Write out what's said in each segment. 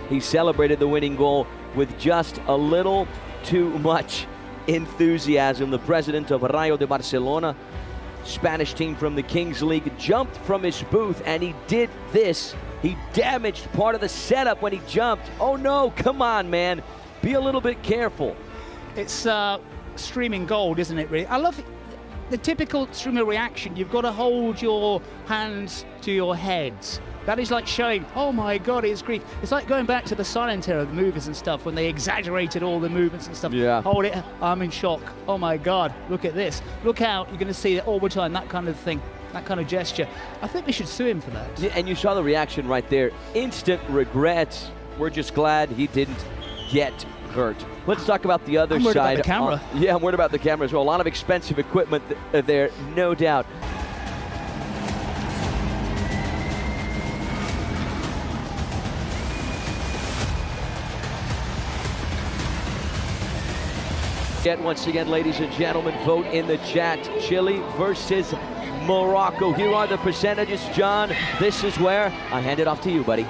He celebrated the winning goal with just a little too much enthusiasm. The president of Rayo de Barcelona, Spanish team from the Kings League, jumped from his booth, and he did this. He damaged part of the setup when he jumped. Oh no, come on, man. Be a little bit careful. It's streaming gold, isn't it, really? I love the typical streamer reaction. You've got to hold your hands to your heads. That is like showing, oh my God, it's grief. It's like going back to the silent era, the movies and stuff, when they exaggerated all the movements and stuff. Yeah. Hold it, I'm in shock. Oh my God, look at this. Look out, you're going to see it all the time, that kind of thing, that kind of gesture. I think we should sue him for that. Yeah, and you saw the reaction right there. Instant regrets. We're just glad he didn't get hurt. Let's talk about the other I'm worried side. about the camera. Yeah, I'm worried about the camera as well. A lot of expensive equipment there, no doubt. Once again, ladies and gentlemen, vote in the chat. Chile versus Morocco. Here are the percentages. John, this is where I hand it off to you, buddy.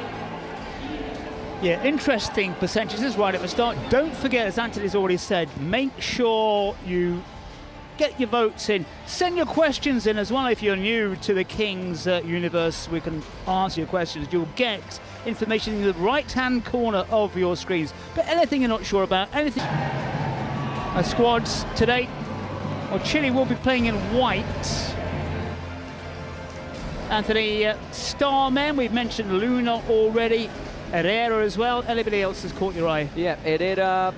Yeah, interesting percentages right at the start. Don't forget, as Anthony's already said, make sure you get your votes in. Send your questions in as well. If you're new to the Kings universe, we can answer your questions. You'll get information in the right-hand corner of your screens. But anything you're not sure about, anything... squads today. Well, Chile will be playing in white. Anthony, star men, we've mentioned Luna already, Herrera as well. Anybody else has caught your eye? Yeah, Herrera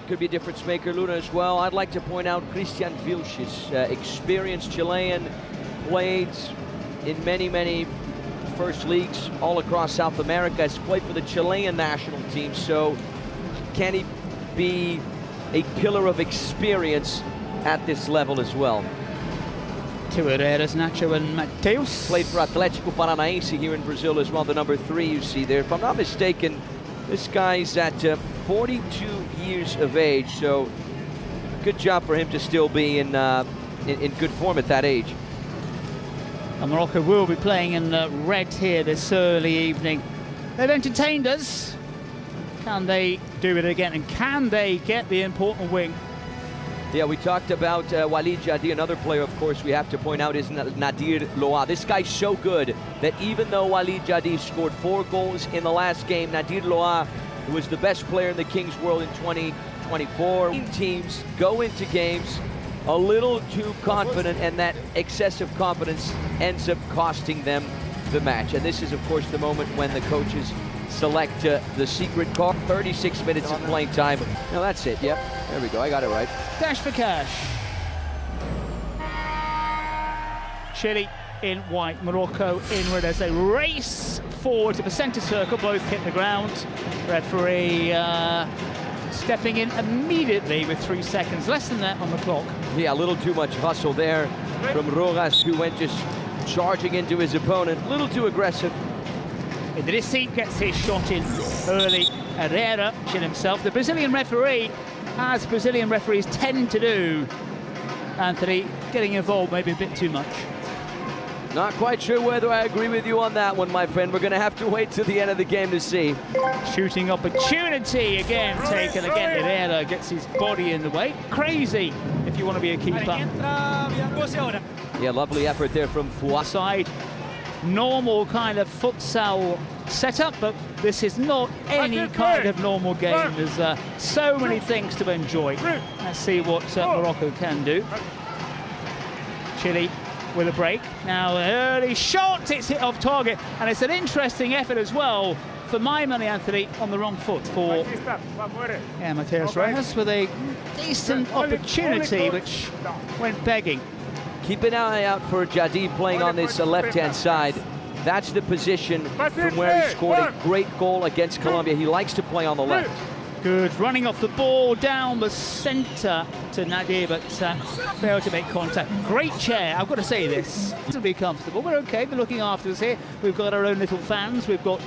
could be a difference maker, Luna as well. I'd like to point out Christian Vilches, experienced Chilean, played in many first leagues all across South America, has played for the Chilean national team, so can he be a pillar of experience at this level as well? Two Herreras, Nacho and Mateus. Played for Atlético Paranaense here in Brazil as well, the number 3 you see there. If I'm not mistaken, this guy's at 42 years of age, so good job for him to still be in good form at that age. And Morocco will be playing in red here this early evening. They've entertained us. Can they do it again? And can they get the important win? Yeah, we talked about Walid Jadi. Another player, of course, we have to point out is Nadir Loa. This guy's so good that even though Walid Jadi scored 4 goals in the last game, Nadir Loa, who was the best player in the Kings world in 2024, teams go into games a little too confident, and that excessive confidence ends up costing them the match. And this is, of course, the moment when the coaches select the secret card. 36 minutes of playing time. No, that's it. Yep, there we go. I got it right. Dash for cash. Chile in white, Morocco in red as they race forward to the centre circle. Both hit the ground. Referee stepping in immediately with 3 seconds, less than that on the clock. Yeah, a little too much hustle there from Rojas, who went just charging into his opponent. A little too aggressive. Idrissi gets his shot in early. Herrera shit himself. The Brazilian referee, as Brazilian referees tend to do, Anthony, getting involved maybe a bit too much. Not quite sure whether I agree with you on that one, my friend. We're going to have to wait till the end of the game to see. Shooting opportunity again taken again. Herrera gets his body in the way. Crazy if you want to be a keeper. Yeah, lovely effort there from Fuad. Side. Normal kind of futsal setup, but this is not any kind of normal game. There's so many things to enjoy. Let's see what Morocco can do. Chile with a break. Now an early shot, it's hit off target, and it's an interesting effort as well. For my money, Anthony, on the wrong foot for Mateus Rojas with a decent opportunity which went begging. Keep an eye out for Jadi playing on this left-hand side. That's the position from where he scored a great goal against Colombia. He likes to play on the left. Good running off the ball down the centre to Nadir, but failed to make contact. Great chair, I've got to say this. It'll be comfortable. We're okay, we're looking after us here. We've got our own little fans. We've got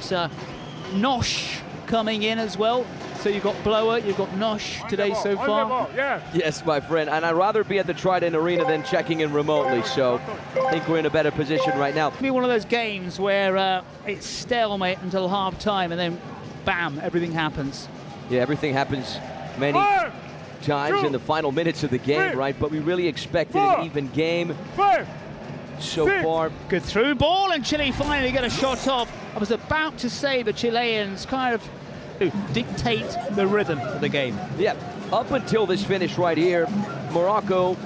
Nosh coming in as well. So you've got Blower, you've got Nosh today so far. Yes, my friend, and I'd rather be at the Trident Arena than checking in remotely, so I think we're in a better position right now. It'll be one of those games where it's stalemate until half-time, and then bam, everything happens. Yeah, everything happens many times in the final minutes of the game, right? But we really expected an even game so far. Good through ball, and Chile finally get a shot off. I was about to say the Chileans kind of dictate the rhythm of the game. Yeah, up until this finish right here, Morocco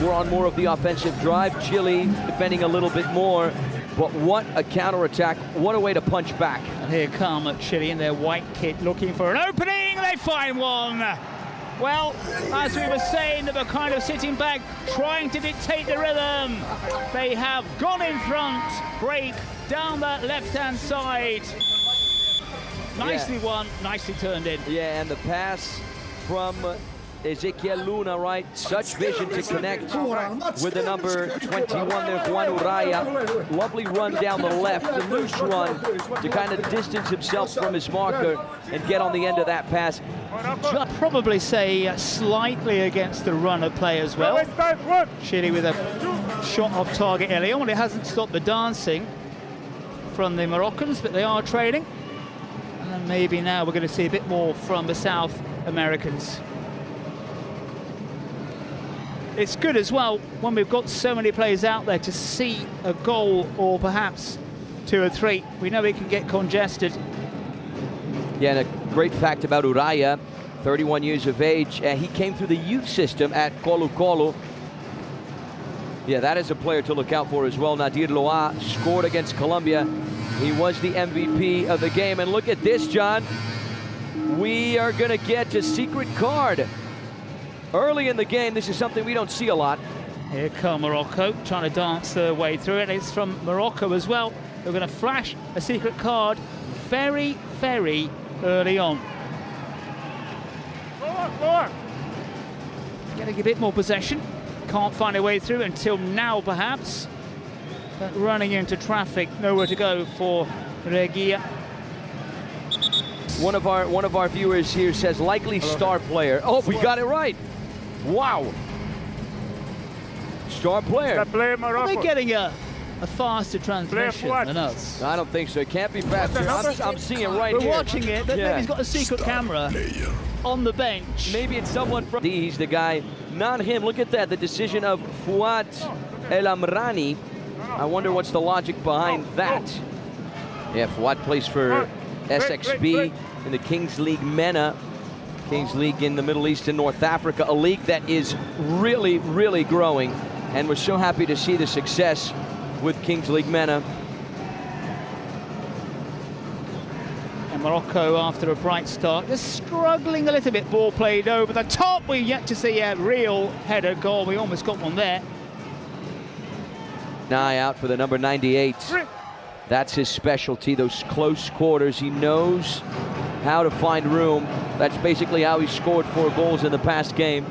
were on more of the offensive drive. Chile defending a little bit more. But what a counterattack, what a way to punch back. And here come Chile in their white kit looking for an opening. They find one. Well, as we were saying, they were kind of sitting back, trying to dictate the rhythm. They have gone in front, break down that left-hand side. Nicely won, nicely turned in. Yeah, and the pass from Ezequiel Luna, right? Such vision to connect with the number 21 there, Juan Uraya. Lovely run down the left, a loose run to kind of distance himself from his marker and get on the end of that pass. I'd probably say slightly against the run of play as well. Chile with a shot off target early on. It hasn't stopped the dancing from the Moroccans, but they are trailing. And then maybe now we're going to see a bit more from the South Americans. It's good as well when we've got so many players out there to see a goal or perhaps 2 or 3. We know he can get congested. Yeah, and a great fact about Uraya, 31 years of age. He came through the youth system at Colo-Colo. Yeah, that is a player to look out for as well. Nadir Loa scored against Colombia. He was the MVP of the game. And look at this, John. We are going to get a secret card. Early in the game, this is something we don't see a lot. Here come Morocco, trying to dance their way through it. It's from Morocco as well. They're going to flash a secret card very, very early on. Getting a bit more possession. Can't find a way through until now, perhaps. But running into traffic, nowhere to go for Reguia. One of our viewers here says likely star player. Oh, we got it right. Wow. Star player. Are they getting a faster transmission than us? I don't think so. It can't be faster. I'm seeing it right here. We're watching it. Maybe he's got a secret camera on the bench. Maybe it's someone from... He's the guy, not him. Look at that. The decision of Fouad El Amrani. I wonder what's the logic behind that. Yeah, Fouad plays for SXB in the Kings League MENA. Kings League in the Middle East and North Africa, a league that is really, really growing. And we're so happy to see the success with Kings League MENA. And Morocco, after a bright start, just struggling a little bit. Ball played over the top. We're yet to see a real header goal. We almost got one there. Nye out for the number 98. That's his specialty, those close quarters. He knows how to find room. That's basically how he scored 4 goals in the past game.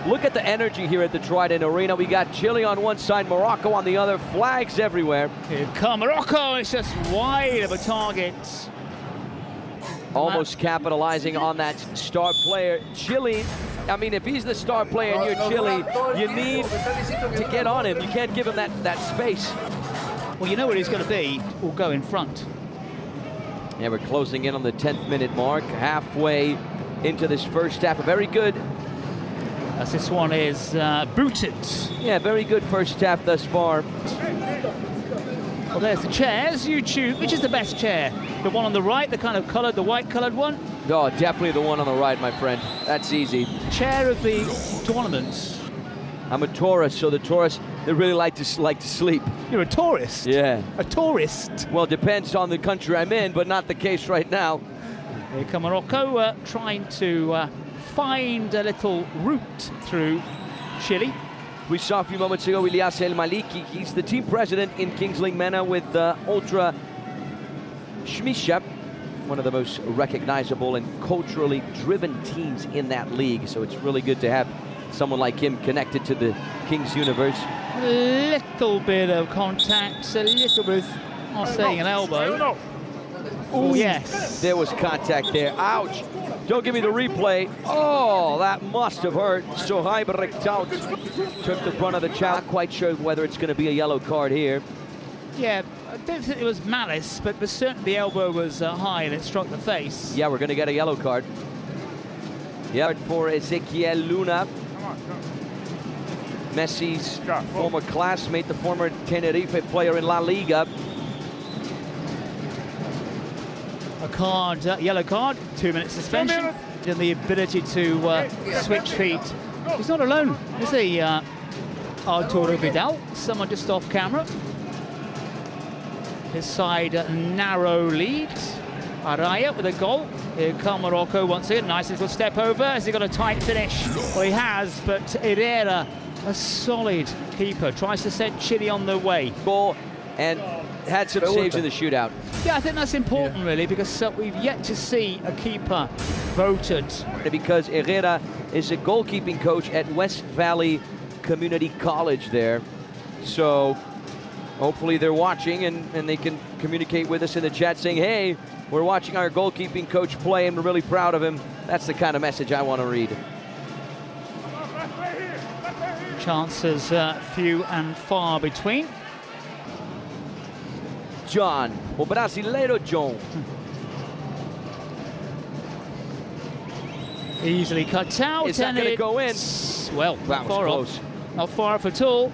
Look at the energy here at the Trident Arena. We got Chile on one side, Morocco on the other, flags everywhere. Here come Morocco, it's just wide of a target. Almost capitalizing on that star player. Chile, I mean, if he's the star player and you're Chile, you need to get on him. You can't give him that space. Well, you know where he's going to be, will go in front. Yeah, we're closing in on the 10th minute mark, halfway into this first half. A very good... As this one is booted. Yeah, very good first half thus far. Well, there's the chairs. You choose. Which is the best chair? The one on the right, the kind of coloured, the white-coloured one? Oh, definitely the one on the right, my friend. That's easy. Chair of the tournament. I'm a tourist, so the tourists, they really like to sleep. You're a tourist? Yeah. A tourist? Well, depends on the country I'm in, but not the case right now. Here come Morocco, trying to find a little route through Chile. We saw a few moments ago Ilyas El Maliki. He's the team president in Kings League MENA with Ultra Shmisha, one of the most recognizable and culturally driven teams in that league. So it's really good to have someone like him connected to the Kings universe. A little bit of contact, a little bit, I'm saying an elbow. Oh, yes. There was contact there. Ouch. Don't give me the replay. Oh, that must have hurt. Sohaib Rektaut took the brunt of the challenge. Not quite sure whether it's going to be a yellow card here. Yeah, I don't think it was malice, but certainly the elbow was high and it struck the face. Yeah, we're going to get a yellow card. Yeah, for Ezequiel Luna. Messi's former classmate, the former Tenerife player in La Liga. A card, yellow card, 2-minute suspension, and the ability to switch feet. He's not alone, is he, Arturo Vidal? Someone just off camera. His side narrow lead. Araya with a goal. Here come Morocco once again. Nice little step over. Has he got a tight finish? Well, he has, but Herrera, a solid keeper, tries to set Chile on the way. Goal and had some saves in the shootout. Yeah, I think that's important, really, because we've yet to see a keeper voted. Because Herrera is a goalkeeping coach at West Valley Community College there. So hopefully they're watching and they can communicate with us in the chat saying, hey, we're watching our goalkeeping coach play and we're really proud of him. That's the kind of message I want to read. Chances few and far between. John, o brasileiro John. Easily cut out. Is that going to go in? Well, that was close. Not far off at all.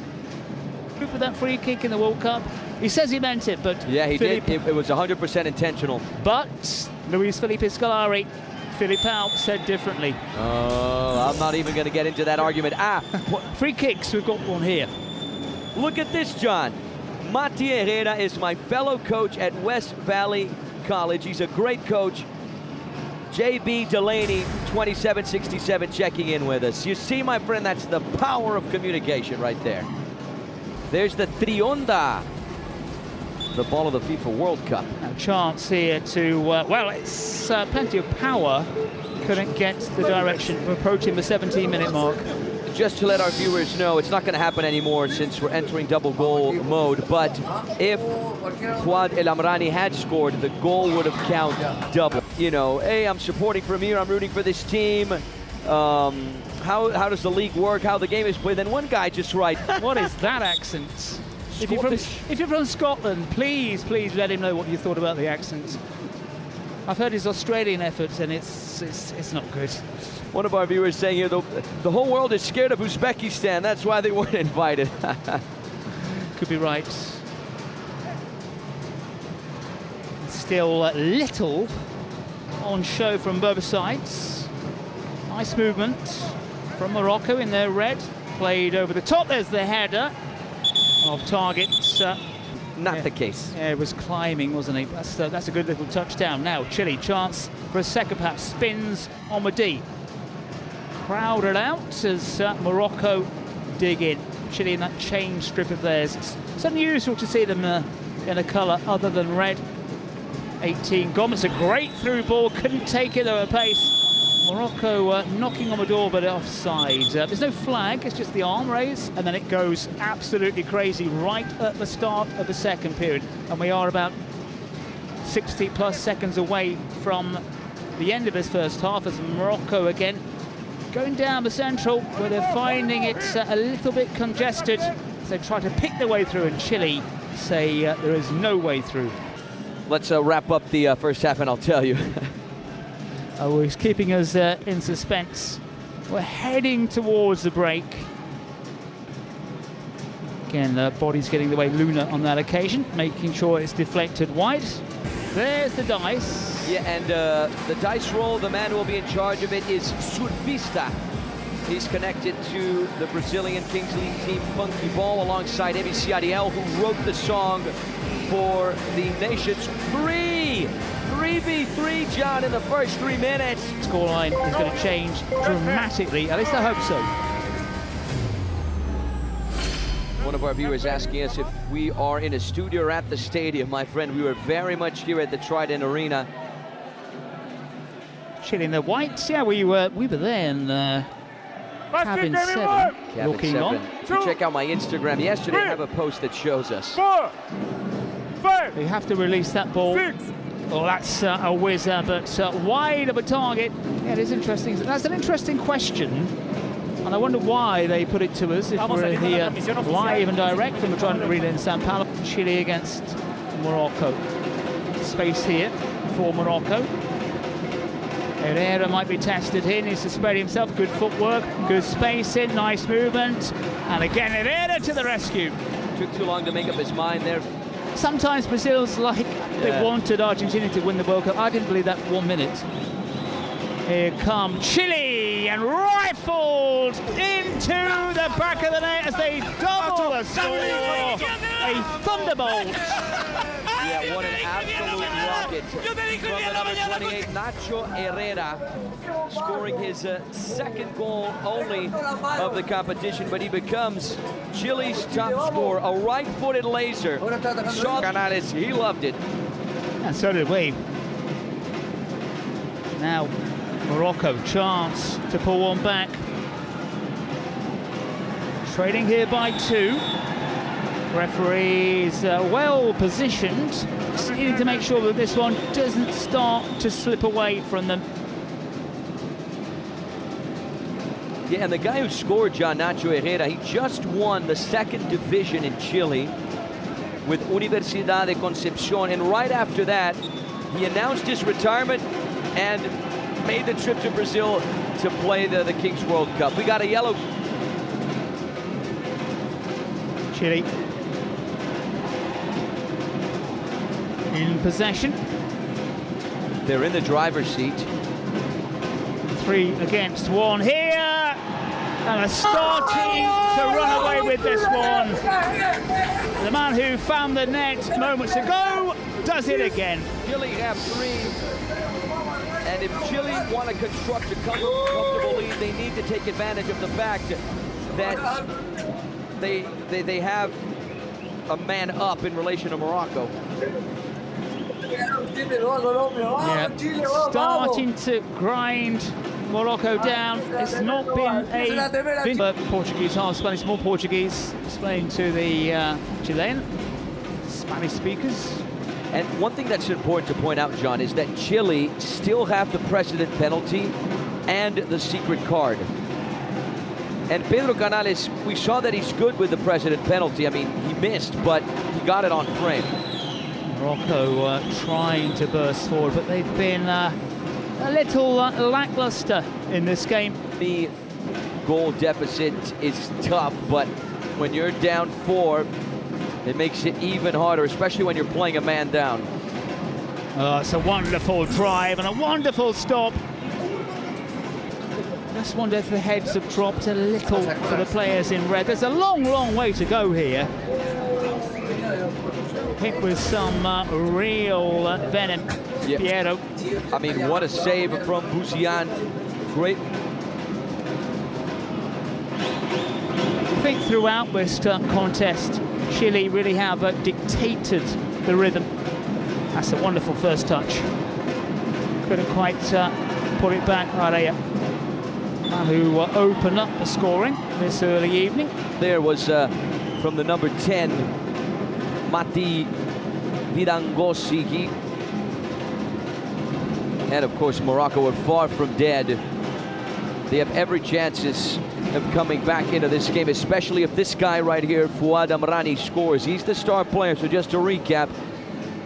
With that free kick in the World Cup. He says he meant it, but yeah, he did. It was 100% intentional. But Luis Felipe Scolari, Filipao said differently. I'm not even going to get into that argument. Free kicks, we've got one here. Look at this, John. Mati Herrera is my fellow coach at West Valley College. He's a great coach. JB Delaney, 2767, checking in with us. You see, my friend, that's the power of communication right there. There's the Trionda, the ball of the FIFA World Cup. A chance here to, well, it's plenty of power. Couldn't get the direction of approaching the 17-minute mark. Just to let our viewers know, it's not going to happen anymore since we're entering double goal mode. But if Fuad El Amrani had scored, the goal would have counted double. You know, hey, I'm supporting Premier, I'm rooting for this team. How does the league work? How the game is played? Then one guy just writes, what is that accent? If you're from Scotland, please let him know what you thought about the accent. I've heard his Australian efforts, and it's not good. One of our viewers saying here, the whole world is scared of Uzbekistan. That's why they weren't invited. Could be right. Still little on show from both sides. Nice movement from Morocco in their red. Played over the top. There's the header of target. Not the case. Yeah, it was climbing, wasn't he? That's a good little touchdown. Now Chile, chance for a second, perhaps spins on the D. Crowded out as Morocco dig in. Chile in that chain strip of theirs. It's unusual to see them in a colour other than red. 18 gone. It's a great through ball. Couldn't take it though at pace. Morocco knocking on the door, but offside. There's no flag, it's just the arm raise, and then it goes absolutely crazy right at the start of the second period. And we are about 60 plus seconds away from the end of this first half as Morocco again going down the central, where they're finding it a little bit congested as they try to pick their way through, and Chile say there is no way through. Let's wrap up the first half and I'll tell you. Oh, he's keeping us in suspense. We're heading towards the break. Again, body's getting the way Luna on that occasion, making sure it's deflected wide. There's the dice. Yeah, and the dice roll, the man who will be in charge of it is Surfista. He's connected to the Brazilian Kings League team Funky Ball alongside MC Ariel, who wrote the song for the nation's 3v3, John, in the first 3 minutes. Scoreline is going to change dramatically, at least I hope so. One of our viewers asking us if we are in a studio or at the stadium. My friend, we were very much here at the Trident Arena. Chile in the whites, yeah, we were there in cabin 7. Looking on. If you check out my Instagram yesterday, I have a post that shows us. They have to release that ball. Well, that's a whizzer, but wide of a target. Yeah, it is interesting. That's an interesting question, and I wonder why they put it to us if we're here live and direct from the Trident Arena in Sao Paulo. Chile against Morocco. Space here for Morocco. Herrera might be tested here, needs to spread himself. Good footwork, good spacing, nice movement. And again, Herrera to the rescue. Took too long to make up his mind there. Sometimes Brazil's like they wanted Argentina to win the World Cup. I didn't believe that for 1 minute. Here come Chile, and rifled into the back of the net as they double the score. A thunderbolt. Yeah, what an absolute rocket from the number 28, Nacho Herrera, scoring his second goal only of the competition, but he becomes Chile's top scorer. A right-footed laser. Saw Canales, he loved it. And so did we. Now, Morocco, chance to pull one back. Trading here by 2. Referees well positioned. Just needing to make sure that this one doesn't start to slip away from them. Yeah, and the guy who scored, John, Nacho Herrera, he just won the 2nd division in Chile with Universidad de Concepcion, and right after that, he announced his retirement and made the trip to Brazil to play the Kings World Cup. We got a yellow. Chile in possession. They're in the driver's seat. 3 against 1 here, and are starting to run away with this one. The man who found the net moments ago does it again. Chile have 3, and if Chile want to construct a comfortable lead, they need to take advantage of the fact that they have a man up in relation to Morocco. Yeah, starting to grind Morocco down. It's not been a Portuguese half Spanish, more Portuguese, explained to the Chilean Spanish speakers. And one thing that's important to point out, John, is that Chile still have the precedent penalty and the secret card. And Pedro Canales, we saw that he's good with the precedent penalty. I mean, he missed, but he got it on frame. Morocco trying to burst forward, but they've been a little lackluster in this game. The goal deficit is tough, but when you're down 4, it makes it even harder, especially when you're playing a man down. It's a wonderful drive and a wonderful stop. Just wonder if the heads have dropped a little for the players in red. There's a long, long way to go here. Hit with some real venom. Yeah. Piero. I mean, what a save from Buzian. Great. I think throughout this contest, Chile really have dictated the rhythm. That's a wonderful first touch. Couldn't quite put it back. Araya, who opened up the scoring this early evening. There was from the number 10, Mati Virangosigi. And of course, Morocco are far from dead. They have every chances of coming back into this game, especially if this guy right here, Fouad Amrani, scores. He's the star player, so just to recap,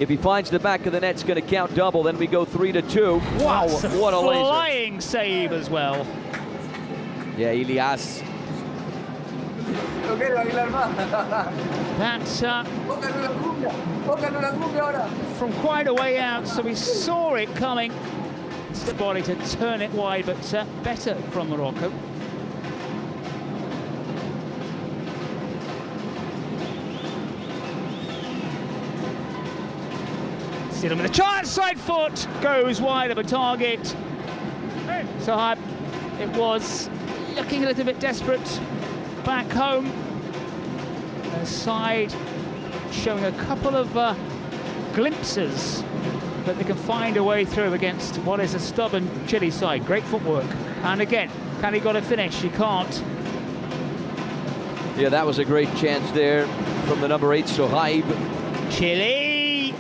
if he finds the back of the net, it's going to count double. Then we go 3-2. Wow, what a laser. Flying save as well. Yeah, Ilias. That's from quite a way out, so we saw it coming. It's the body to turn it wide, but better from Morocco. See them with a chance, side foot goes wide of a target. So it was looking a little bit desperate back home. The side showing a couple of glimpses that they can find a way through against what is a stubborn Chile side. Great footwork. And again, can he got a finish? He can't. Yeah, that was a great chance there from the number 8, Sohaib. Chile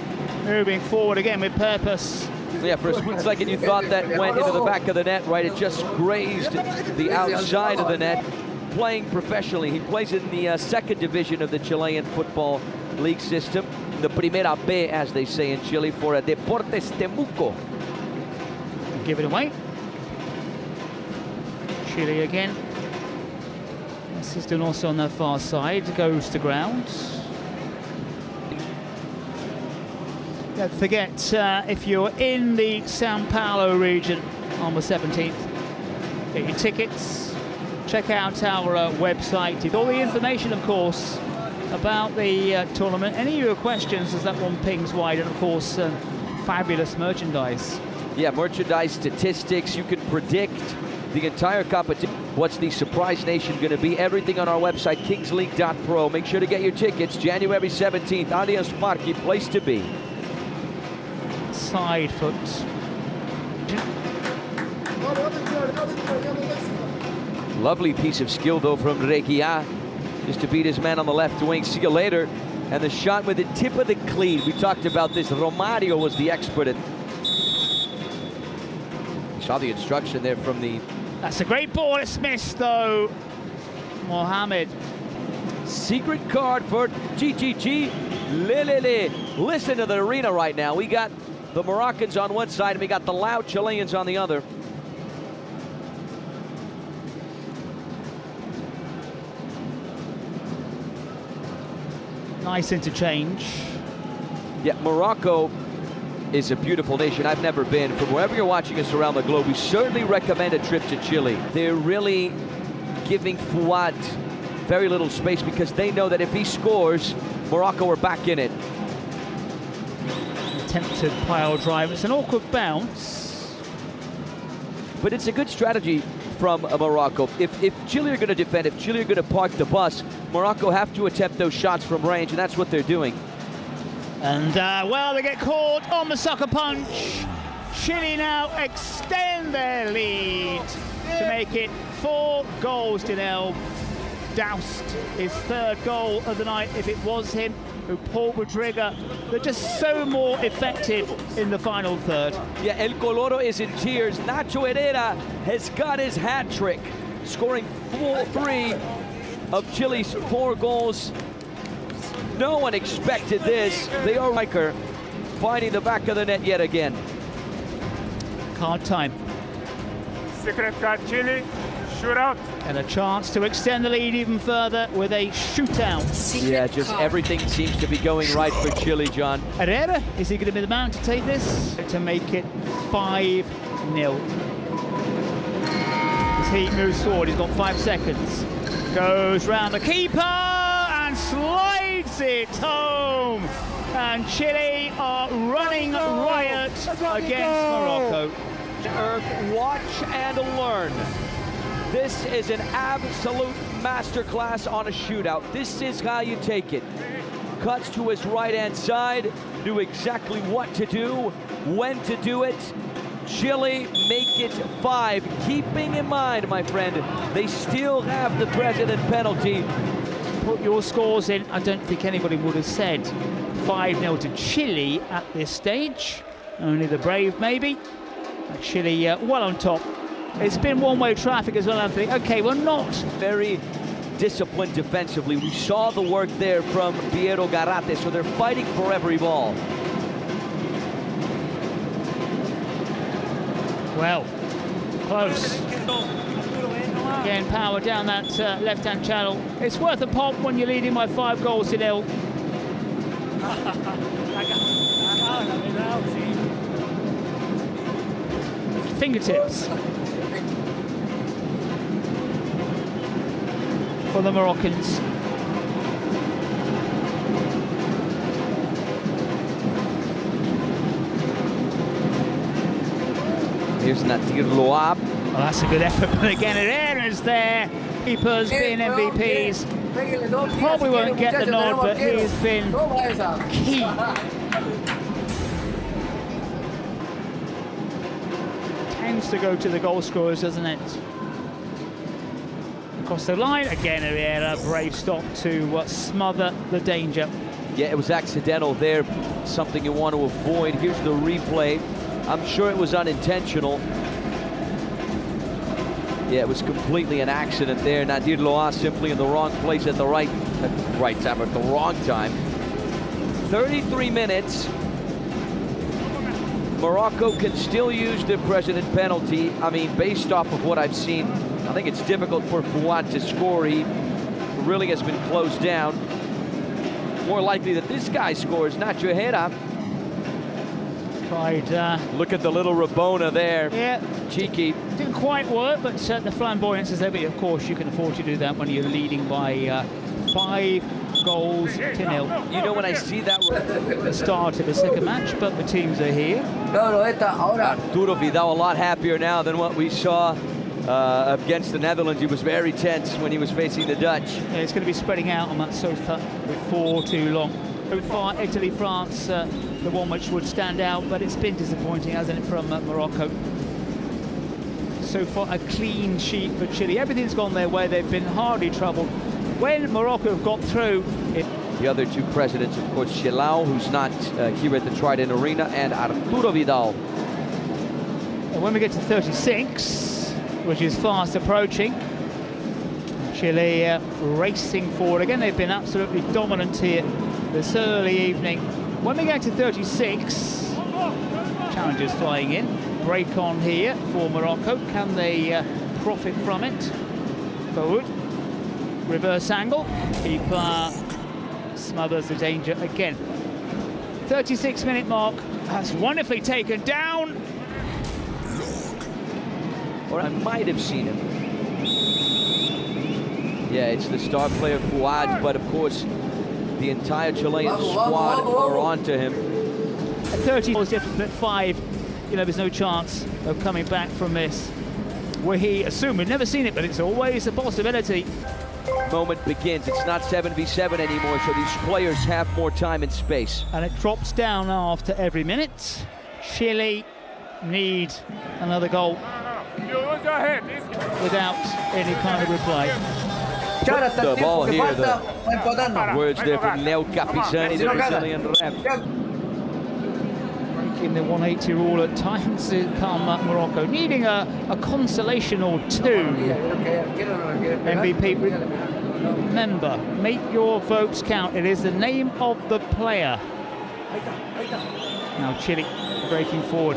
moving forward again with purpose. Yeah, for a split second you thought that went into the back of the net, right? It just grazed the outside of the net. Playing professionally. He plays in the 2nd division of the Chilean Football League system. the Primera B, as they say in Chile, for Deportes Temuco. Give it away. Chile again. Assistant also on their far side, goes to ground. Don't forget, if you're in the Sao Paulo region on the 17th, get your tickets, check out our website with all the information, of course, about the tournament. Any of your questions as that one pings wide, and of course, fabulous merchandise. Yeah, merchandise, statistics, you can predict the entire competition. What's the surprise nation going to be? Everything on our website, kingsleague.pro. Make sure to get your tickets. January 17th, Allianz Parque, place to be. Side foot. Lovely piece of skill, though, from Regia, just to beat his man on the left wing. See you later. And the shot with the tip of the cleat. We talked about this. Romario was the expert at. Saw the instruction there from the. That's a great ball. It's missed, though. Mohamed. Secret card for GGG. Lelele. Listen to the arena right now. We got the Moroccans on one side, and we got the loud Chileans on the other. Nice interchange. Yeah, Morocco is a beautiful nation. I've never been. From wherever you're watching us around the globe, we certainly recommend a trip to Chile. They're really giving Fouad very little space because they know that if he scores, Morocco are back in it. Attempted pile drive. It's an awkward bounce. But it's a good strategy from Morocco. If Chile are going to defend, if Chile are going to park the bus, Morocco have to attempt those shots from range, and that's what they're doing. And, well, they get caught on the sucker punch. Chile now extend their lead to make it 4-0. Doused his third goal of the night, if it was him who pulled the trigger. They're just so more effective in the final third. Yeah, El Coloro is in tears. Nacho Herrera has got his hat trick, scoring 3 of Chile's 4 goals. No one expected this. They are Riker finding the back of the net yet again. Card time. Secret card Chile, shootout. And a chance to extend the lead even further with a shootout. Yeah, just everything seems to be going right for Chile, John. Herrera, is he going to be the man to take this? To make it 5-0. As he moves forward, he's got 5 seconds. Goes round the keeper and slides it home. And Chile are running riot against Morocco. Earth, watch and learn. This is an absolute masterclass on a shootout. This is how you take it. Cuts to his right-hand side, knew exactly what to do, when to do it. Chile make it 5. Keeping in mind, my friend, they still have the president penalty. Put your scores in. I don't think anybody would have said 5-0 to Chile at this stage. Only the brave, maybe. Chile well on top. It's been one-way traffic as well, Anthony. Okay, we're not very disciplined defensively. We saw the work there from Piero Garate, so they're fighting for every ball. Well, close. Again, power down that left-hand channel. It's worth a pop when you're leading by 5-0. Fingertips for the Moroccans. Here's Nadir Loab. Well, that's a good effort, but again, Herrera's there. Keepers being MVPs. Probably won't get the nod, but he's been key. Tends to go to the goal scorers, doesn't it? Across the line, again, Herrera, brave stop to smother the danger. Yeah, it was accidental there, something you want to avoid. Here's the replay. I'm sure it was unintentional. Yeah, it was completely an accident there. Nadir Loa simply in the wrong place at the right time, at the wrong time. 33 minutes. Morocco can still use the president penalty. I mean, based off of what I've seen, I think it's difficult for Fouad to score. He really has been closed down. More likely that this guy scores, not Johera. Tried. Look at the little Rabona there. Yeah. Cheeky. Didn't quite work, but the flamboyance is there. But of course, you can afford to do that when you're leading by 5 goals to 0. You know, when I see that The start of the second match, but the teams are here. Arturo Vidal a lot happier now than what we saw against the Netherlands. He was very tense when he was facing the Dutch. Yeah, it's going to be spreading out on that sofa before too long. So far, Italy, France, the one which would stand out, but it's been disappointing, hasn't it, from Morocco. So far, a clean sheet for Chile. Everything's gone their way. They've been hardly troubled. When Morocco have got through, the other two presidents, of course, Chilau, who's not here at the Trident Arena, and Arturo Vidal. And when we get to 36, which is fast approaching, Chile racing forward. Again, they've been absolutely dominant here this early evening. When we get to 36, challengers flying in. Break on here for Morocco. Can they profit from it? Forward. Reverse angle. Keeper smothers the danger again. 36-minute mark. That's wonderfully taken down. Or I might have seen him. Yeah, it's the star player Fouad, but of course the entire Chilean squad are onto him. At 30 was different, but 5, you know, there's no chance of coming back from this. We assume we've never seen it, but it's always a possibility. Moment begins. It's not 7v7 anymore, so these players have more time and space. And it drops down after every minute. Chile need another goal without any kind of reply. The ball here, the words there from Neo Capizani, the Brazilian ref. Breaking the 180 rule at times to come Morocco, needing a consolation or two. MVP, remember, make your votes count. It is the name of the player. Now Chile breaking forward,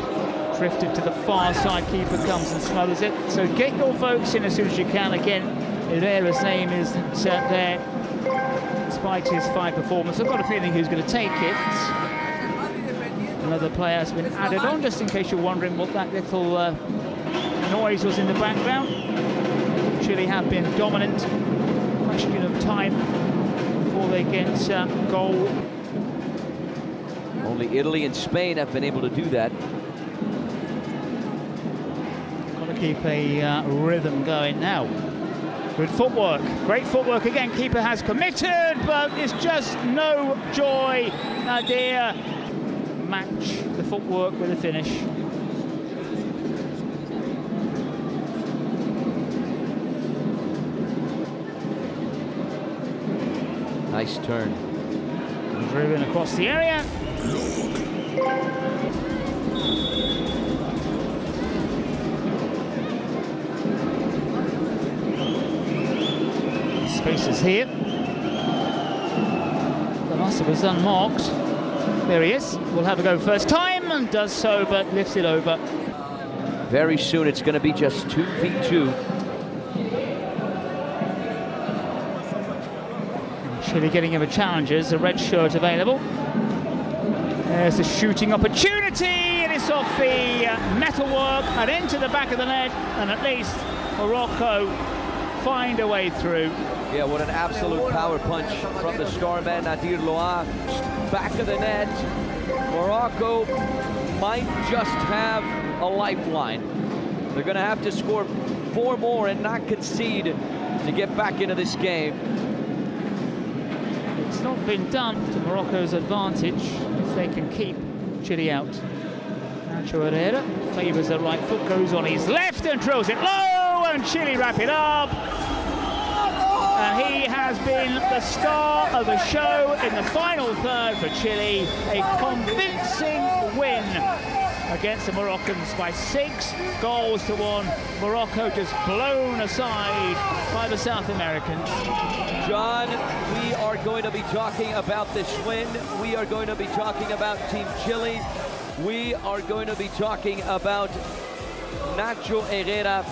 drifted to the far side, keeper comes and smothers it. So get your votes in as soon as you can. Again, Herrera's name isn't there, despite his 5 performance. I've got a feeling who's going to take it. Another player has been added on, just in case you're wondering what that little noise was in the background. Chile have been dominant. Question of time before they get goal. Only Italy and Spain have been able to do that. Got to keep a rhythm going now. Good footwork, great footwork again. Keeper has committed, but it's just no joy. Nadir match the footwork with a finish. Nice turn. Driven across the area. Spaces here. The muscle was unmarked. There he is. We'll have a go first time, and does so, but lifts it over. Very soon it's going to be just 2v2. Chile getting him a challengers, a red shirt available. There's a shooting opportunity, and it's off the metalwork and into the back of the net, and at least Morocco find a way through. Yeah, what an absolute power punch from the star man, Nadir Loa. Back of the net. Morocco might just have a lifeline. They're going to have to score 4 more and not concede to get back into this game. It's not been done to Morocco's advantage if they can keep Chile out. Nacho Herrera favours the right foot, goes on his left and drills it low, and Chile wrap it up. And he has been the star of the show in the final third for Chile. A convincing win against the Moroccans by 6 goals to 1. Morocco just blown aside by the South Americans. John, we are going to be talking about this win. We are going to be talking about Team Chile. We are going to be talking about Nacho Herrera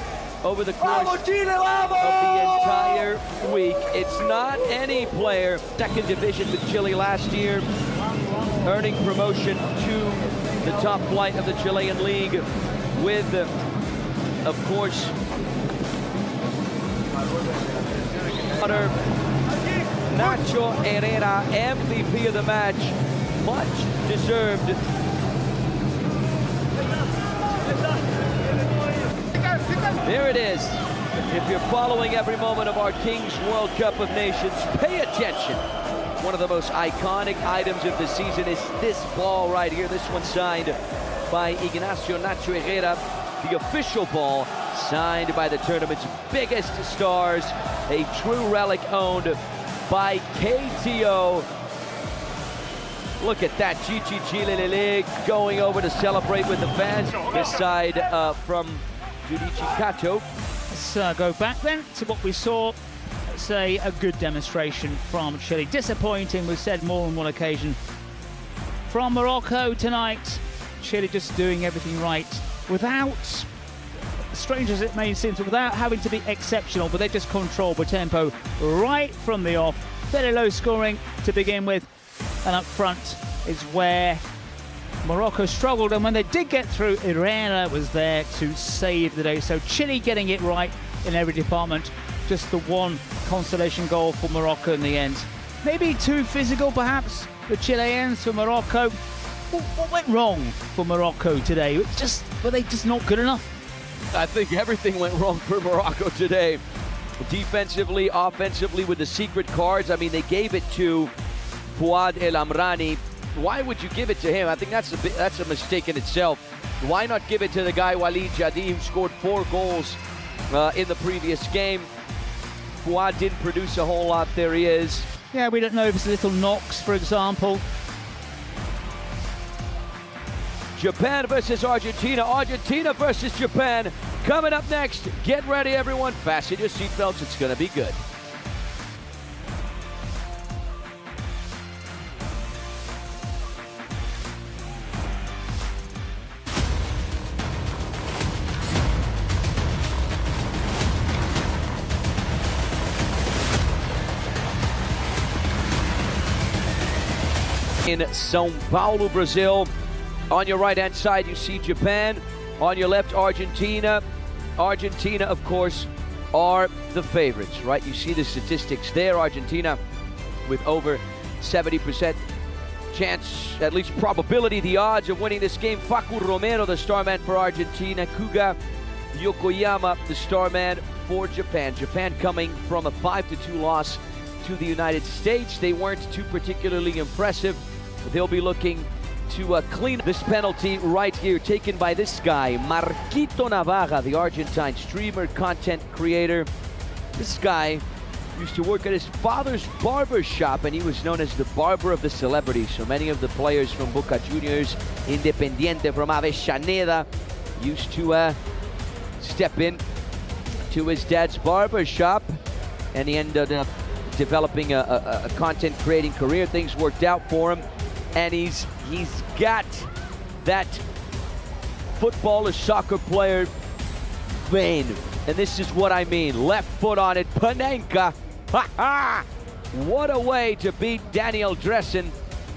over the course of the entire week. It's not any player. Second division with Chile last year, earning promotion to the top flight of the Chilean league with, of course, Nacho Herrera, MVP of the match, much deserved. There it is. If you're following every moment of our Kings World Cup of Nations, pay attention. One of the most iconic items of the season is this ball right here. This one signed by Ignacio Nacho Herrera, the official ball signed by the tournament's biggest stars, a true relic owned by KTO. Look at that, Chile going over to celebrate with the fans. This side from Junichi Kato. Let's go back then to what we saw. Say a good demonstration from Chile. Disappointing, we've said more on one occasion. From Morocco tonight, Chile just doing everything right without, strange as it may seem, without having to be exceptional, but they just control the tempo right from the off. Very low scoring to begin with, and up front is where Morocco struggled, and when they did get through, Herrera was there to save the day. So Chile getting it right in every department. Just the one consolation goal for Morocco in the end. Maybe too physical, perhaps, the Chileans for Morocco. What went wrong for Morocco today? Were they just not good enough? I think everything went wrong for Morocco today. Defensively, offensively, with the secret cards. I mean, they gave it to Fouad El Amrani. Why would you give it to him? I think that's a mistake in itself. Why not give it to the guy Walid Jadi, who scored 4 goals in the previous game? Fouad didn't produce a whole lot. There he is. Yeah, we don't know if it's a little knocks, for example. Japan versus Argentina. Argentina versus Japan. Coming up next. Get ready, everyone. Fasten your seatbelts. It's going to be good. In São Paulo, Brazil. On your right-hand side, you see Japan. On your left, Argentina. Argentina, of course, are the favorites, right? You see the statistics there. Argentina with over 70% chance, at least probability, the odds of winning this game. Facu Romero, the star man for Argentina. Kuga Yokoyama, the star man for Japan. Japan coming from a 5-2 loss to the United States. They weren't too particularly impressive. They'll be looking to clean this penalty right here, taken by this guy, Marquito Navarra, the Argentine streamer, content creator. This guy used to work at his father's barber shop, and he was known as the barber of the celebrities. So many of the players from Boca Juniors, Independiente, from Avellaneda, used to step in to his dad's barber shop, and he ended up developing a content creating career. Things worked out for him, and he's got that footballer, soccer player vein. And this is what I mean. Left foot on it, Panenka. Ha ha! What a way to beat Daniel Dressen.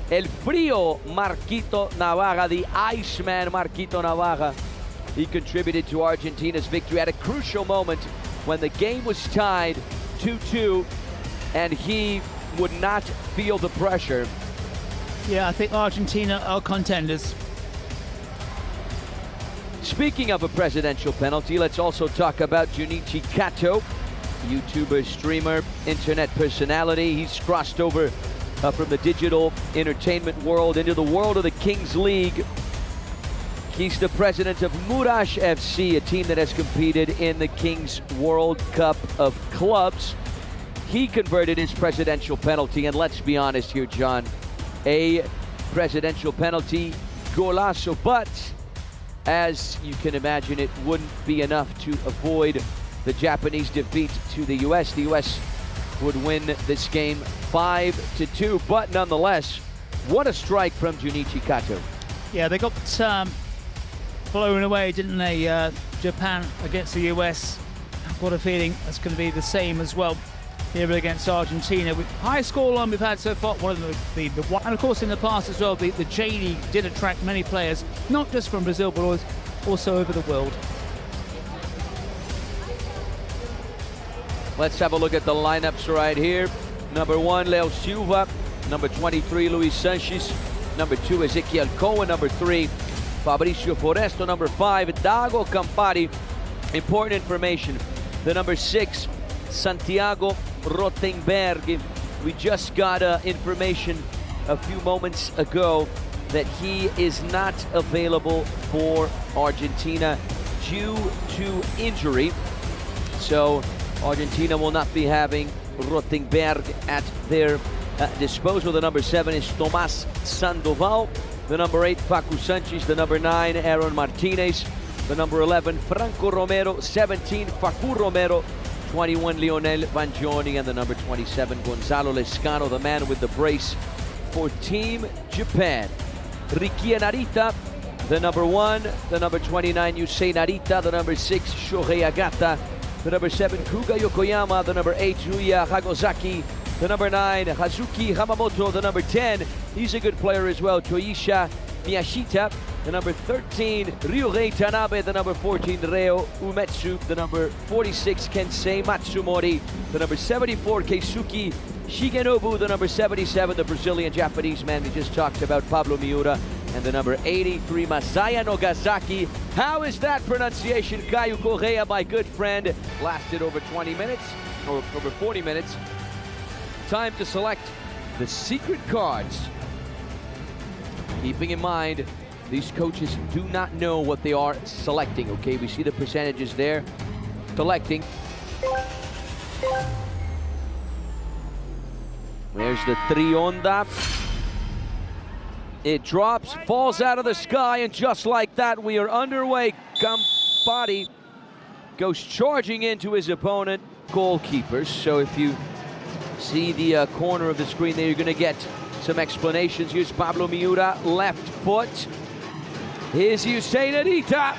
El Frío Marquito Navarra, the Iceman Marquito Navarra. He contributed to Argentina's victory at a crucial moment when the game was tied 2-2, and he would not feel the pressure. Yeah, I think Argentina are contenders. Speaking of a presidential penalty, let's also talk about Junichi Kato, YouTuber, streamer, internet personality. He's crossed over from the digital entertainment world into the world of the Kings League. He's the president of Murash FC, a team that has competed in the Kings World Cup of Clubs. He converted his presidential penalty, and let's be honest here, John, a presidential penalty, golazo, but as you can imagine, it wouldn't be enough to avoid the Japanese defeat to the US. The US would win this game 5-2, but nonetheless, what a strike from Junichi Kato. Yeah, they got blown away, didn't they, Japan against the US. I've got a feeling that's going to be the same as well here against Argentina. With high scoreline we've had so far, one of the and of course in the past as well, the J League did attract many players, not just from Brazil, but also over the world. Let's have a look at the lineups right here. Number 1, Leo Silva. Number 23, Luis Sanchez. Number 2, Ezequiel Cohen. Number 3, Fabricio Foresto. Number 5, Dago Campari. Important information. The number 6, Santiago Rottenberg. We just got information a few moments ago that he is not available for Argentina due to injury. So Argentina will not be having Rottenberg at their disposal. The number 7 is Tomás Sandoval. The number 8, Facu Sanchez. The number 9, Aaron Martinez. The number 11, Franco Romero. 17, Facu Romero. 21, Lionel Vangioni. And the number 27, Gonzalo Lescano, the man with the brace for Team Japan. Ricky Narita, the number 1. The number 29, Yusei Narita. The number 6, Shohei Agata. The number 7, Kuga Yokoyama. The number 8, Yuya Hagozaki. The number 9, Hazuki Hamamoto. The number 10, he's a good player as well, Toisha Miyashita. The number 13, Ryuhei Tanabe. The number 14, Reo Umetsu. The number 46, Kensei Matsumori. The number 74, Keisuke Shigenobu. The number 77, the Brazilian-Japanese man we just talked about, Pablo Miura. And the number 83, Masaya Nogasaki. How is that pronunciation? Caio Correa, my good friend. Lasted over 20 minutes, or over 40 minutes. Time to select the secret cards. Keeping in mind, these coaches do not know what they are selecting, okay? We see the percentages there. Selecting. There's the Trionda. It drops, falls out of the sky, and just like that, we are underway. Campari goes charging into his opponent, goalkeepers. So if you see the corner of the screen there, you're going to get some explanations. Here's Pablo Miura, left foot. Here's Yusei Narita,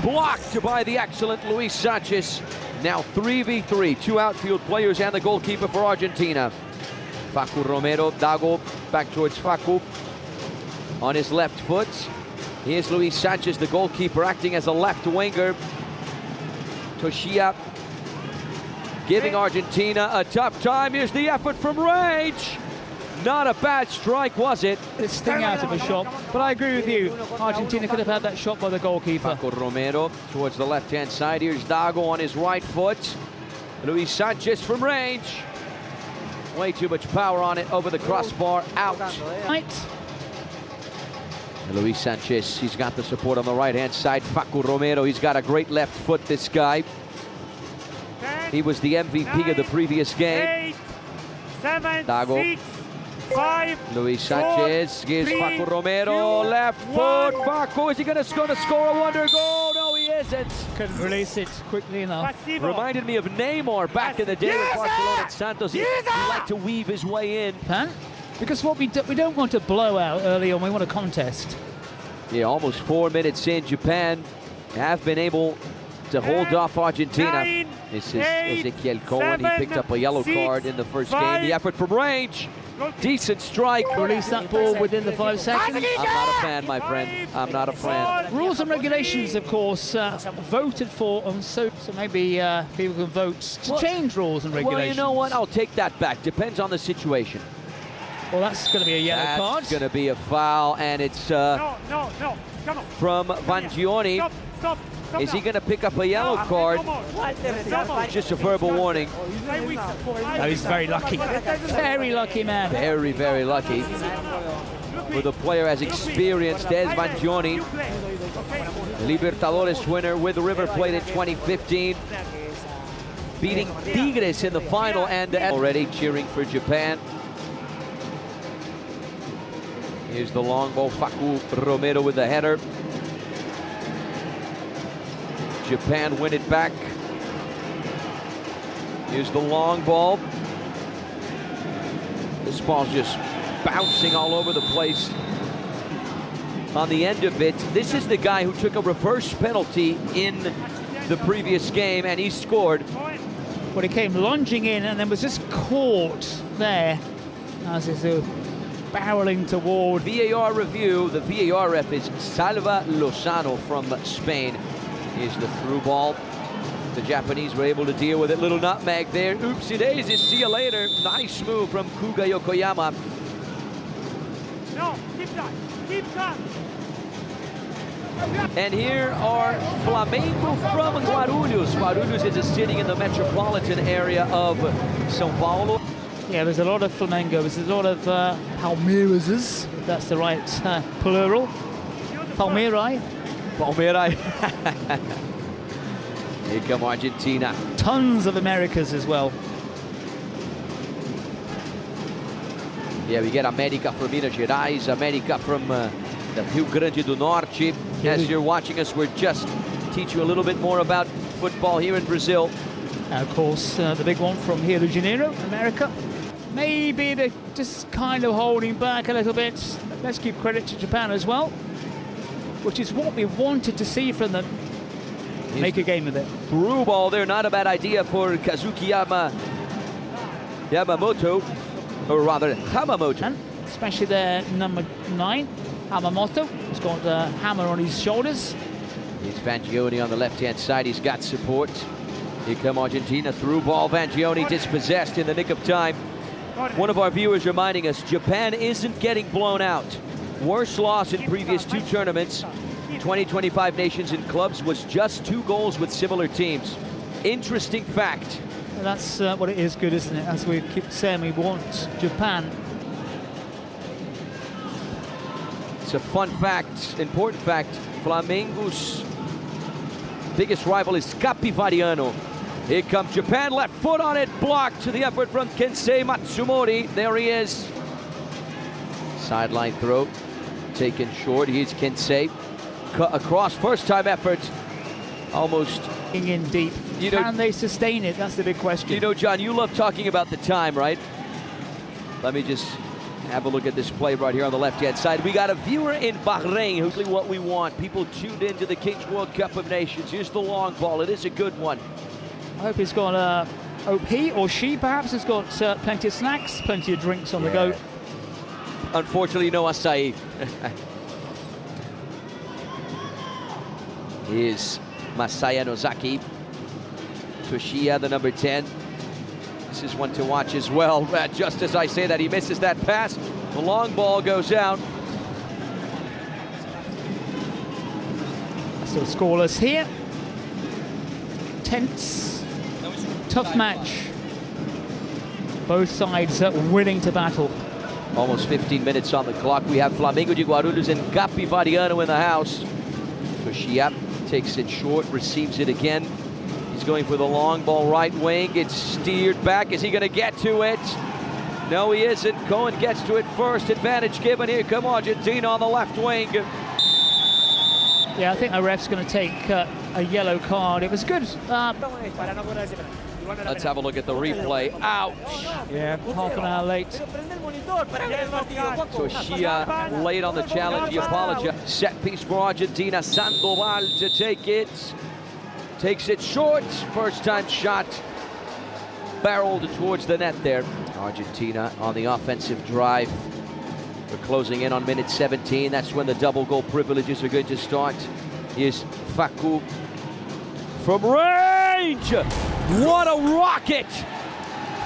blocked by the excellent Luis Sanchez. Now 3v3, 2 outfield players and the goalkeeper for Argentina. Facu Romero, Dago back towards Facu on his left foot. Here's Luis Sanchez, the goalkeeper, acting as a left winger. Toshia giving Argentina a tough time. Here's the effort from range. Not a bad strike, was it? It's sting out of a shot, but I agree with you. Argentina could have had that shot by the goalkeeper. Facu Romero towards the left-hand side. Here's Dago on his right foot. Luis Sanchez from range. Way too much power on it, over the crossbar, out. Right. And Luis Sanchez, he's got the support on the right-hand side. Facu Romero, he's got a great left foot, this guy. He was the MVP of the previous game. 8, 7, Dago. 6, 5, Luis Sanchez, here's Facu Romero, left foot. Facu, is he going to score a wonder goal? No, he isn't. Couldn't release it quickly enough. Reminded me of Neymar back in the day with Barcelona and Santos. He liked to weave his way in. Huh? Because what we don't want to blow out early on, we want a contest. Yeah, almost 4 minutes in, Japan have been able to hold off Argentina. This is Ezequiel Cohen. He picked up a yellow card in the first game. The effort from range. Decent strike. Release that ball within the 5 seconds. I'm not a fan, my friend. I'm not a fan. Rules and regulations, of course, voted for, and so maybe people can vote to change rules and regulations. Well, you know what? I'll take that back. Depends on the situation. Well, that's going to be a yellow card. That's going to be a foul, and it's no. Come on. from Vangioni. Stop. Is he going to pick up a yellow card? Just a verbal warning. No, he's very lucky. Very lucky man. Very, very lucky. For the player as experienced as Vangioni. Libertadores winner with River Plate in 2015. Beating Tigres in the final, and already cheering for Japan. Here's the long ball, Facu Romero with the header. Japan win it back. Here's the long ball. This ball's just bouncing all over the place. On the end of it, this is the guy who took a reverse penalty in the previous game, and he scored. Well, he came lunging in and then was just caught there as he's barreling toward. VAR review. The VAR ref is Salva Lozano from Spain. Here's the through ball. The Japanese were able to deal with it. Little nutmeg there. Oopsie daisy. See you later. Nice move from Kuga Yokoyama. No, keep that. Keep that. And here are Flamengo from Guarulhos. Guarulhos is a city in the metropolitan area of São Paulo. Yeah, there's a lot of Flamengo. There's a lot of Palmeiras, if that's the right plural. Palmeirai. Palmeiras. Here come Argentina. Tons of Americas as well. Yeah, we get America from Minas Gerais, America from the Rio Grande do Norte. As you're watching us, we're just teach you a little bit more about football here in Brazil. Of course, the big one from Rio de Janeiro, America. Maybe they're just kind of holding back a little bit. Let's give credit to Japan as well, which is what we wanted to see from them. Make a game of it. Through ball there, not a bad idea for Kazuki Yamamoto, or rather Hamamoto. And especially their number 9, Hamamoto. He's got a hammer on his shoulders. Here's Vangioni on the left-hand side. He's got support. Here come Argentina. Through ball. Vangioni dispossessed in the nick of time. One of our viewers reminding us, Japan isn't getting blown out. Worst loss in previous 2 tournaments. 2025 Nations in Clubs was just 2 goals with similar teams. Interesting fact. Well, that's what it is good, isn't it? As we keep saying, we want Japan. It's a fun fact, important fact. Flamengo's biggest rival is Capivariano. Here comes Japan, left foot on it, blocked to the effort from Kensei Matsumori. There he is. Sideline throw, taken short. Here's Kensei. Cut across, first time effort. Almost. In deep. Can they sustain it? That's the big question. You know, John, you love talking about the time, right? Let me just have a look at this play right here on the left-hand side. We got a viewer in Bahrain who's really what we want. People tuned into the Kings World Cup of Nations. Here's the long ball. It is a good one. I hope he's got, hope he or she perhaps has got plenty of snacks, plenty of drinks on the go. Unfortunately, no acai. Here's Masaya Nozaki. Toshiya, the number 10. This is one to watch as well. Just as I say that, he misses that pass. The long ball goes out. Still scoreless here. Tense, tough match. Both sides willing to battle. Almost 15 minutes on the clock. We have Flamengo de Guarulhos and Capivariano in the house. Toshiya takes it short, receives it again. He's going for the long ball right wing. It's steered back. Is he going to get to it? No, he isn't. Cohen gets to it first. Advantage given. Here come Argentina on the left wing. Yeah, I think the ref's going to take a yellow card. It was good. Let's have a look at the replay. Ouch! Yeah, half an hour late. Toshiya late on the challenge. He apologized. Set piece for Argentina. Sandoval to take it. Takes it short. First time shot. Barreled towards the net there. Argentina on the offensive drive. We're closing in on minute 17. That's when the double goal privileges are going to start. Here's Facu from range. What a rocket!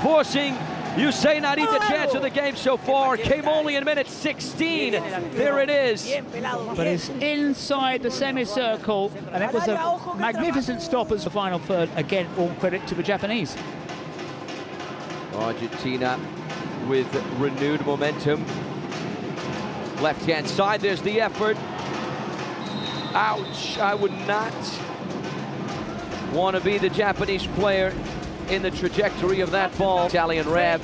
Forcing Hussein Harit the chance of the game so far. Came only in minute 16. There it is. But it's inside the semicircle, and it was a magnificent stop as the final third. Again, all credit to the Japanese. Argentina with renewed momentum. Left-hand side, there's the effort. Ouch, I would not want to be the Japanese player in the trajectory of that ball. Italian rev.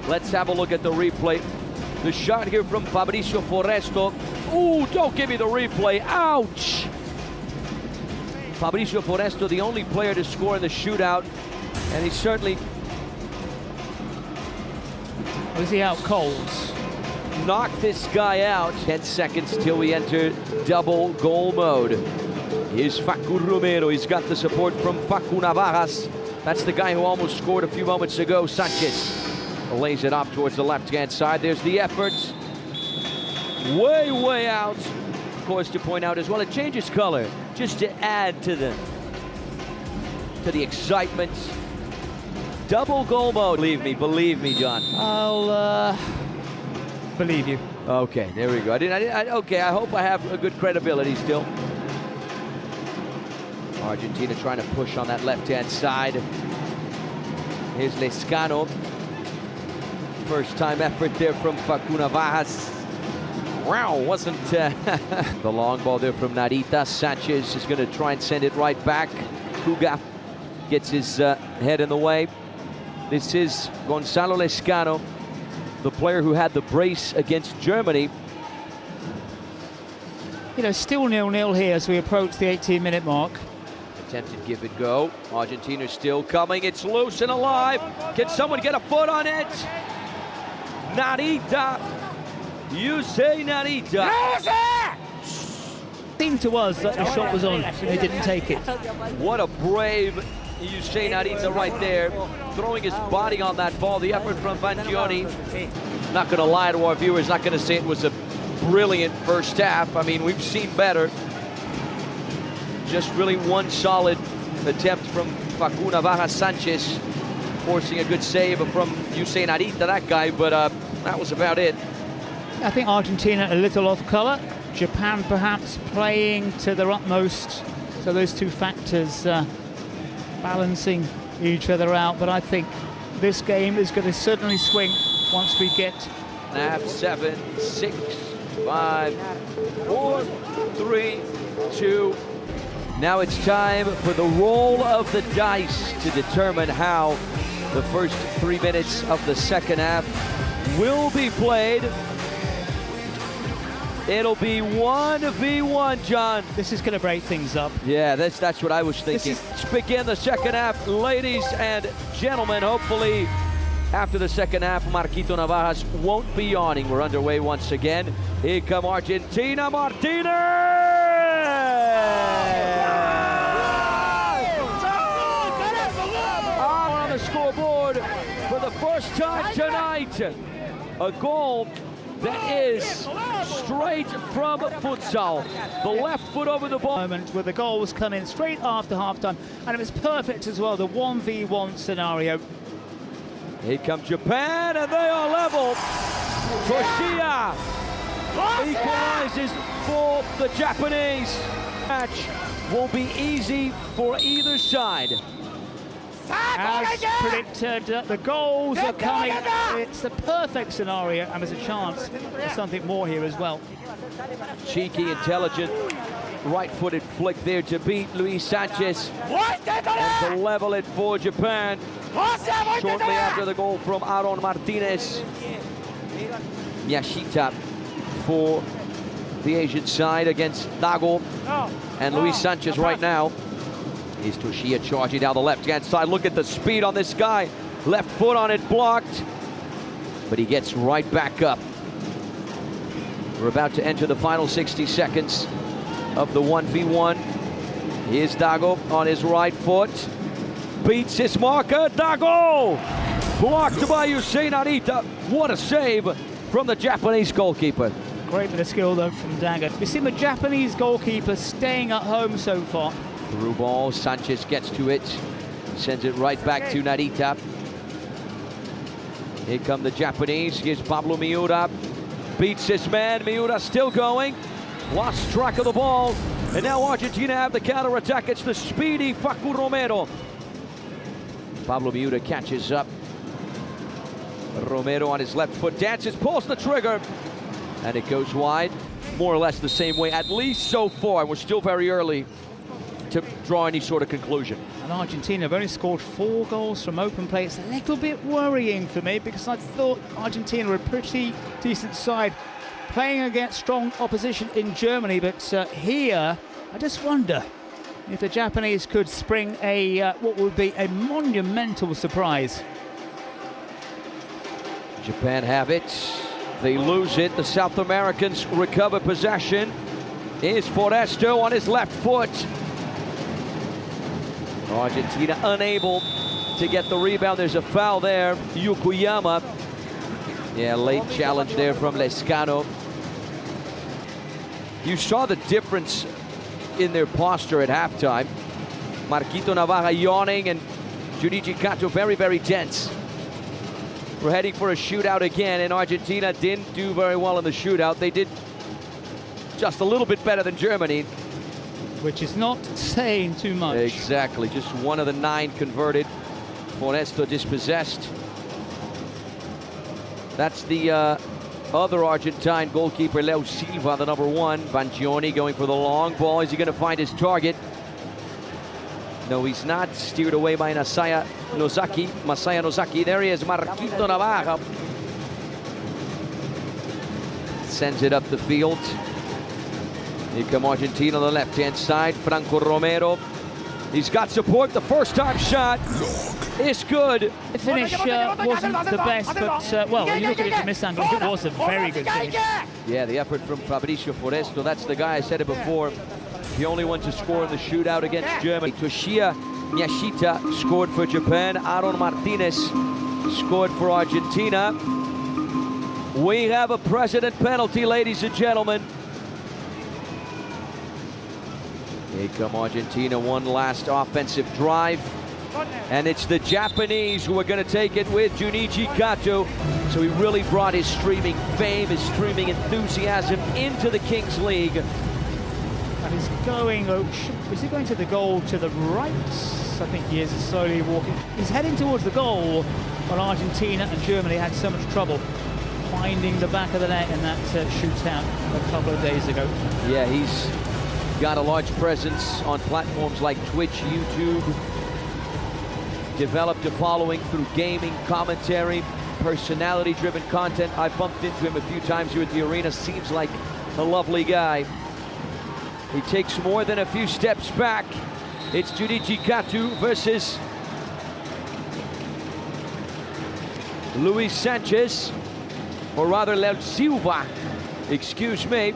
Let's have a look at the replay. The shot here from Fabricio Foresto. Ooh, don't give me the replay. Ouch! Fabricio Foresto, the only player to score in the shootout, and he certainly Was he out cold? knocked this guy out. 10 seconds till we enter double goal mode. Here's Facu Romero. He's got the support from Facu Navajas. That's the guy who almost scored a few moments ago. Sanchez lays it off towards the left-hand side. There's the effort. Way out. Of course, to point out as well, it changes color just to add to the excitement. Double goal mode. Believe me, John. I'll believe you. Okay, there we go. Okay, I hope I have a good credibility still. Argentina trying to push on that left-hand side. Here's Lescano. First time effort there from Facu Navajas. Wow, wasn't the long ball there from Narita. Sanchez is going to try and send it right back. Kuga gets his head in the way. This is Gonzalo Lescano, the player who had the brace against Germany. You know, still 0-0 here as we approach the 18-minute mark. Attempted give and go. Argentina still coming. It's loose and alive. Can someone get a foot on it? Narita. You say Narita. Seemed to us that the shot was on. They didn't take it. What a brave Yusei Narita right there, throwing his body on that ball. The effort from Vangioni. Not going to lie to our viewers, not going to say it was a brilliant first half. I mean, we've seen better. Just really one solid attempt from Facu Navajas Sanchez, forcing a good save from Yusei Narita, that guy, but that was about it. I think Argentina a little off colour. Japan perhaps playing to their utmost. So those two factors balancing each other out. But I think this game is going to certainly swing once we get... 7, 6, 5, 4, 3, 2. Now it's time for the roll of the dice to determine how the first 3 minutes of the second half will be played. It'll be 1v1, John. This is going to break things up. Yeah, that's what I was thinking. Let's begin the second half, ladies and gentlemen. Hopefully, after the second half, Marquito Navajas won't be yawning. We're underway once again. Here come Argentina. Martinez! On the scoreboard for the first time tonight. A goal that is straight from futsal. The left foot over the ball. Moment where the goal was coming straight after halftime, and it was perfect as well, the 1v1 scenario. Here comes Japan, and they are level. Toshiya equalizes for the Japanese. Match will be easy for either side. As predicted, the goals are coming. It's the perfect scenario, and there's a chance for something more here as well. Cheeky, intelligent, right-footed flick there to beat Luis Sanchez and to level it for Japan. Shortly after the goal from Aaron Martinez. Yashita for the Asian side against Dago and Luis Sanchez right now. Is Toshiya charging down the left-hand side. Look at the speed on this guy. Left foot on it, blocked. But he gets right back up. We're about to enter the final 60 seconds of the 1v1. Here's Dago on his right foot. Beats his marker. Dago! Blocked by Yusei Narita. What a save from the Japanese goalkeeper. Great bit of skill, though, from Dago. We've seen the Japanese goalkeeper staying at home so far. Through ball, Sanchez gets to it, sends it right back to Narita. Here come the Japanese. Here's Pablo Miura, beats his man. Miura still going, lost track of the ball, and now Argentina have the counter-attack. It's the speedy Facu Romero. Pablo Miura catches up. Romero on his left foot dances, pulls the trigger, and it goes wide. More or less the same way, at least so far. We're still very early to draw any sort of conclusion. And Argentina have only scored 4 goals from open play. It's a little bit worrying for me because I thought Argentina were a pretty decent side playing against strong opposition in Germany, but here I just wonder if the Japanese could spring a what would be a monumental surprise. Japan have it. They lose it. The South Americans recover possession. Here's Foresto on his left foot. Argentina unable to get the rebound. There's a foul there. Yokoyama. Yeah, late challenge there from Lescano. You saw the difference in their posture at halftime. Marquito Navarra yawning and Junichi Kato very, very tense. We're heading for a shootout again, and Argentina didn't do very well in the shootout. They did just a little bit better than Germany. Which is not saying too much. Exactly, just one of the 9 converted. Foresto dispossessed. That's the other Argentine goalkeeper, Leo Silva, the number 1. Vangioni going for the long ball. Is he going to find his target? No, he's not. Steered away by Masaya Nozaki. There he is, Marquito Navarra. Sends it up the field. Here come Argentina on the left-hand side. Franco Romero. He's got support. The first-time shot is good. The finish wasn't the best, but, well, when you look at it from this angle, it was a very good finish. Yeah, the effort from Fabricio Foresto. That's the guy, I said it before, the only one to score in the shootout against Germany. Toshiya Miyashita scored for Japan. Aaron Martinez scored for Argentina. We have a precedent penalty, ladies and gentlemen. Here come Argentina, one last offensive drive. And it's the Japanese who are going to take it with Junichi Kato. So he really brought his streaming fame, his streaming enthusiasm into the Kings League. And he's going, is he going to the goal to the right? I think he is, slowly walking. He's heading towards the goal, while Argentina and Germany had so much trouble finding the back of the net in that shootout a couple of days ago. Yeah, he's got a large presence on platforms like Twitch, YouTube. Developed a following through gaming, commentary, personality-driven content. I bumped into him a few times here at the arena. Seems like a lovely guy. He takes more than a few steps back. It's Junichi Kato versus Luis Sanchez, or rather Leo Silva, excuse me.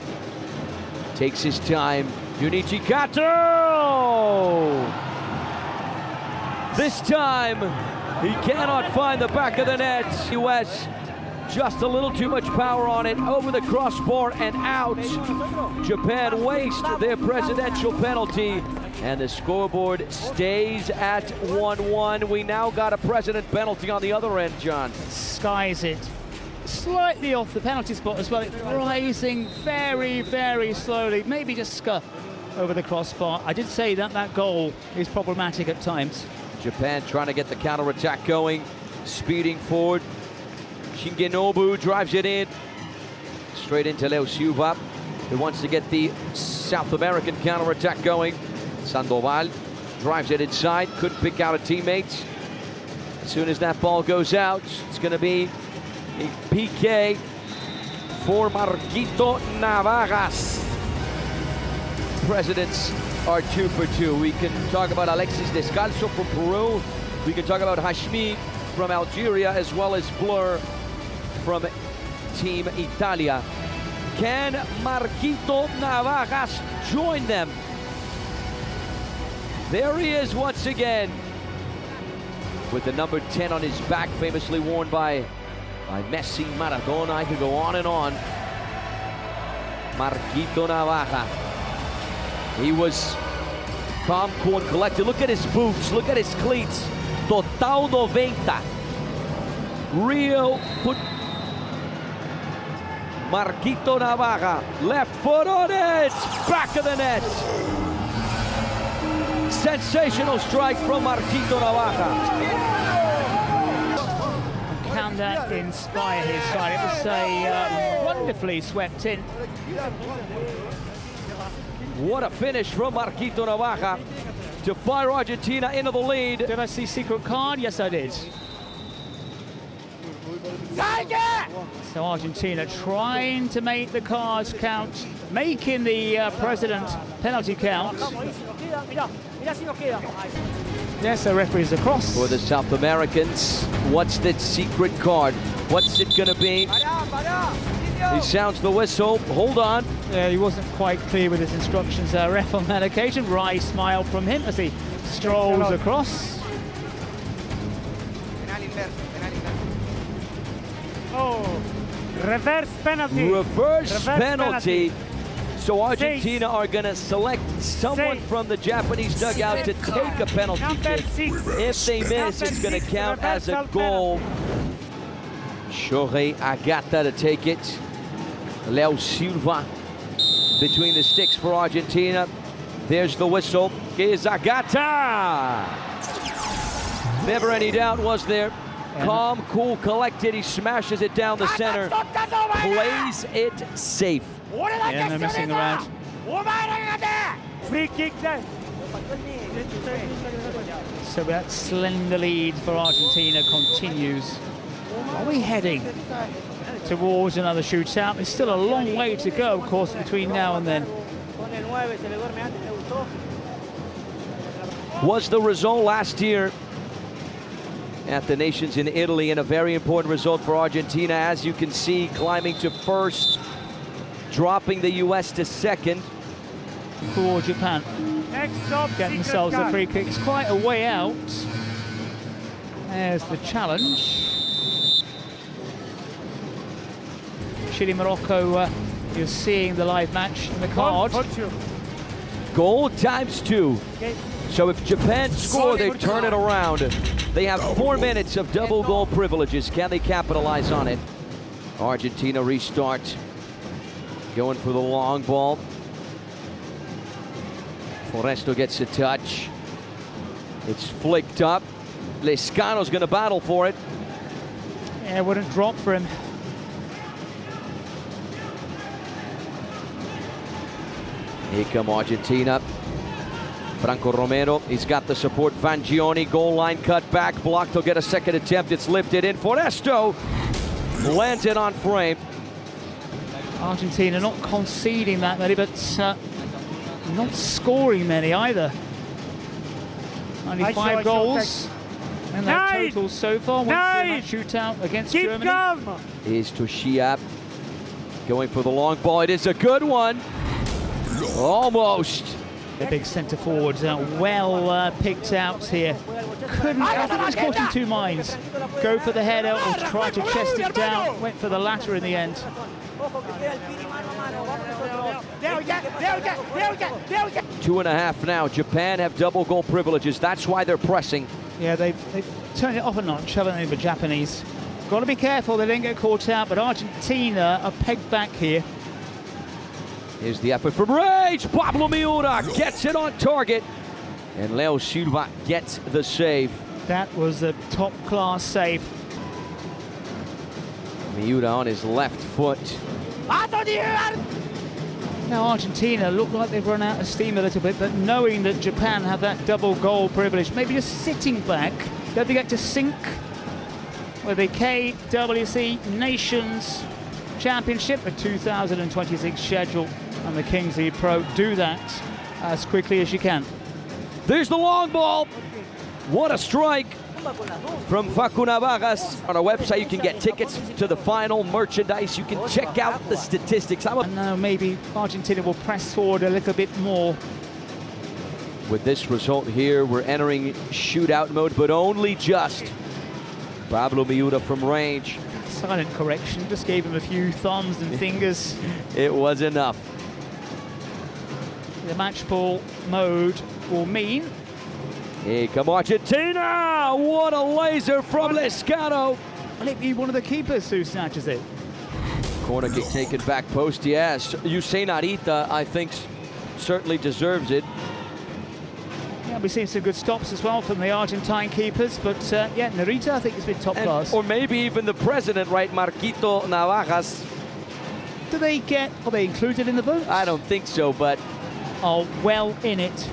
Takes his time. Junichi Kato! This time, he cannot find the back of the net. US, just a little too much power on it, over the crossbar and out. Japan waste their presidential penalty, and the scoreboard stays at 1-1. We now got a president penalty on the other end, John. Skies it slightly off the penalty spot as well. It's rising very, very slowly, maybe just over the crossbar. I did say that that goal is problematic at times. Japan trying to get the counter-attack going, speeding forward. Shingenobu drives it in, straight into Leo Silva, who wants to get the South American counter-attack going. Sandoval drives it inside, couldn't pick out a teammate. As soon as that ball goes out, it's going to be a PK for Marquito Navarra. Presidents are 2 for 2. We can talk about Alexis Descalzo from Peru. We can talk about Hashmi from Algeria, as well as Blur from Team Italia. Can Marquito Navarra join them? There he is once again, with the number 10 on his back, famously worn by Messi, Maradona. I could go on and on. Marquito Navarra. He was calm, cool, and collected. Look at his boots, look at his cleats. Total 90. Real foot. Marquito Navarra, left foot on it, back of the net. Sensational strike from Marquito Navarra. Can that inspire his side? It was a wonderfully swept in. What a finish from Marquito Navarra to fire Argentina into the lead. Did I see secret card? Yes, I did. So Argentina trying to make the cards count, making the president penalty count. Yes, the referee's across. For the South Americans, what's that secret card? What's it gonna be? He sounds the whistle. Hold on. Yeah, he wasn't quite clear with his instructions, ref, on that occasion. Wry smile from him as he strolls across. Oh, reverse penalty. Reverse penalty. So Argentina are going to select someone from the Japanese dugout to take a penalty kick. If they miss, it's going to count as a goal. Jorge Agata to take it. Leo Silva between the sticks for Argentina. There's the whistle. Here's Agata. Never any doubt, was there? Calm, cool, collected. He smashes it down the center. Plays it safe. Yeah, no messing around. Free kick there. So that slender lead for Argentina continues. Are we heading towards another shootout? There's still a long way to go, of course, between now and then. Was the result last year at the Nations in Italy, and a very important result for Argentina, as you can see, climbing to first, dropping the US to second. For Japan, getting themselves a free kick. It's quite a way out. There's the challenge. Chile, Morocco, you're seeing the live match in the card. Goal times 2. So if Japan score, they turn it around. They have 4 minutes of double goal privileges. Can they capitalize on it? Argentina restart. Going for the long ball. Foresto gets a touch. It's flicked up. Lescano's going to battle for it. Yeah, it wouldn't drop for him. Here come Argentina. Franco Romero, he's got the support. Vangioni, goal line cut back, blocked. He'll get a second attempt. It's lifted in. Foresto lands it on frame. Argentina not conceding that many, but not scoring many either. Only 5 goals in that total so far. That shootout against Germany. Is Toshia going for the long ball. It is a good one. Almost. The big centre forwards well picked out here. I think it was caught in 2 minds. Go for the header or try to chest it down. Went for the latter in the end. 2.5 now. Japan have double goal privileges. That's why they're pressing. Yeah, they've turned it up a notch, haven't they, the Japanese? Got to be careful they didn't get caught out, but Argentina are pegged back here. Here's the effort from range. Pablo Miura gets it on target. And Leo Silva gets the save. That was a top-class save. Miura on his left foot. Now Argentina look like they've run out of steam a little bit, but knowing that Japan have that double goal privilege, maybe just sitting back, don't forget to sync with the KWC Nations Championship, the 2026 schedule, and the Kingsley Pro. Do that as quickly as you can. There's the long ball. What a strike from Facu Navajas. On our website, you can get tickets to the final, merchandise. You can check out the statistics. And now maybe Argentina will press forward a little bit more. With this result here, we're entering shootout mode, but only just. Pablo Miura from range. Silent correction, just gave him a few thumbs and fingers. It was enough. The match ball mode will mean. Here come Argentina! What a laser from Lescano! Will it be one of the keepers who snatches it? Corner kick taken back post, yes. Usain Arita, I think, certainly deserves it. Yeah, we've seen some good stops as well from the Argentine keepers, but yeah, Narita, I think, has been top class. Or maybe even the president, right, Marquito Navajas. Are they included in the vote? I don't think so, but... Are well in it.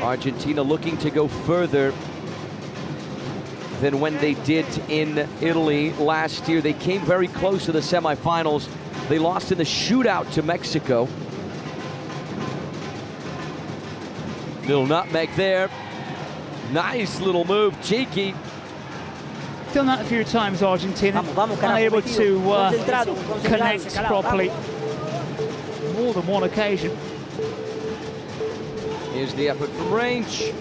Argentina looking to go further than when they did in Italy last year. They came very close to the semifinals. They lost in the shootout to Mexico. Little nutmeg there. Nice little move, cheeky. Done that a few times, Argentina. Unable to connect properly. More than one occasion. Here's the effort from range.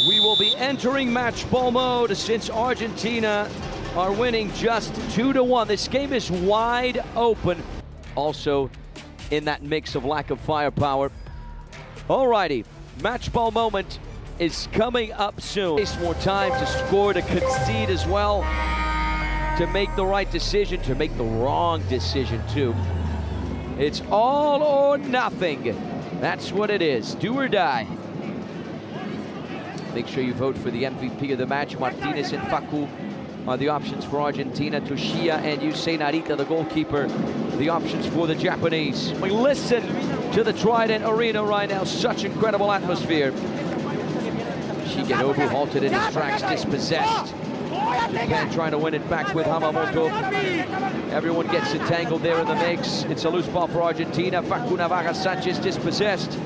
We will be entering match ball mode since Argentina are winning just 2-1. This game is wide open. Also in that mix of lack of firepower. Alrighty, match ball moment is coming up soon. Waste more time to score, to concede as well, to make the right decision, to make the wrong decision too. It's all or nothing. That's what it is, do or die. Make sure you vote for the MVP of the match. Martinez and Facu are the options for Argentina. Toshia and Yusei Narita, the goalkeeper, the options for the Japanese. We listen to the Trident Arena right now. Such incredible atmosphere. Shigenobu halted in his tracks, dispossessed. Japan trying to win it back with Hamamoto. Everyone gets entangled there in the mix. It's a loose ball for Argentina. Facu Navarra Sanchez dispossessed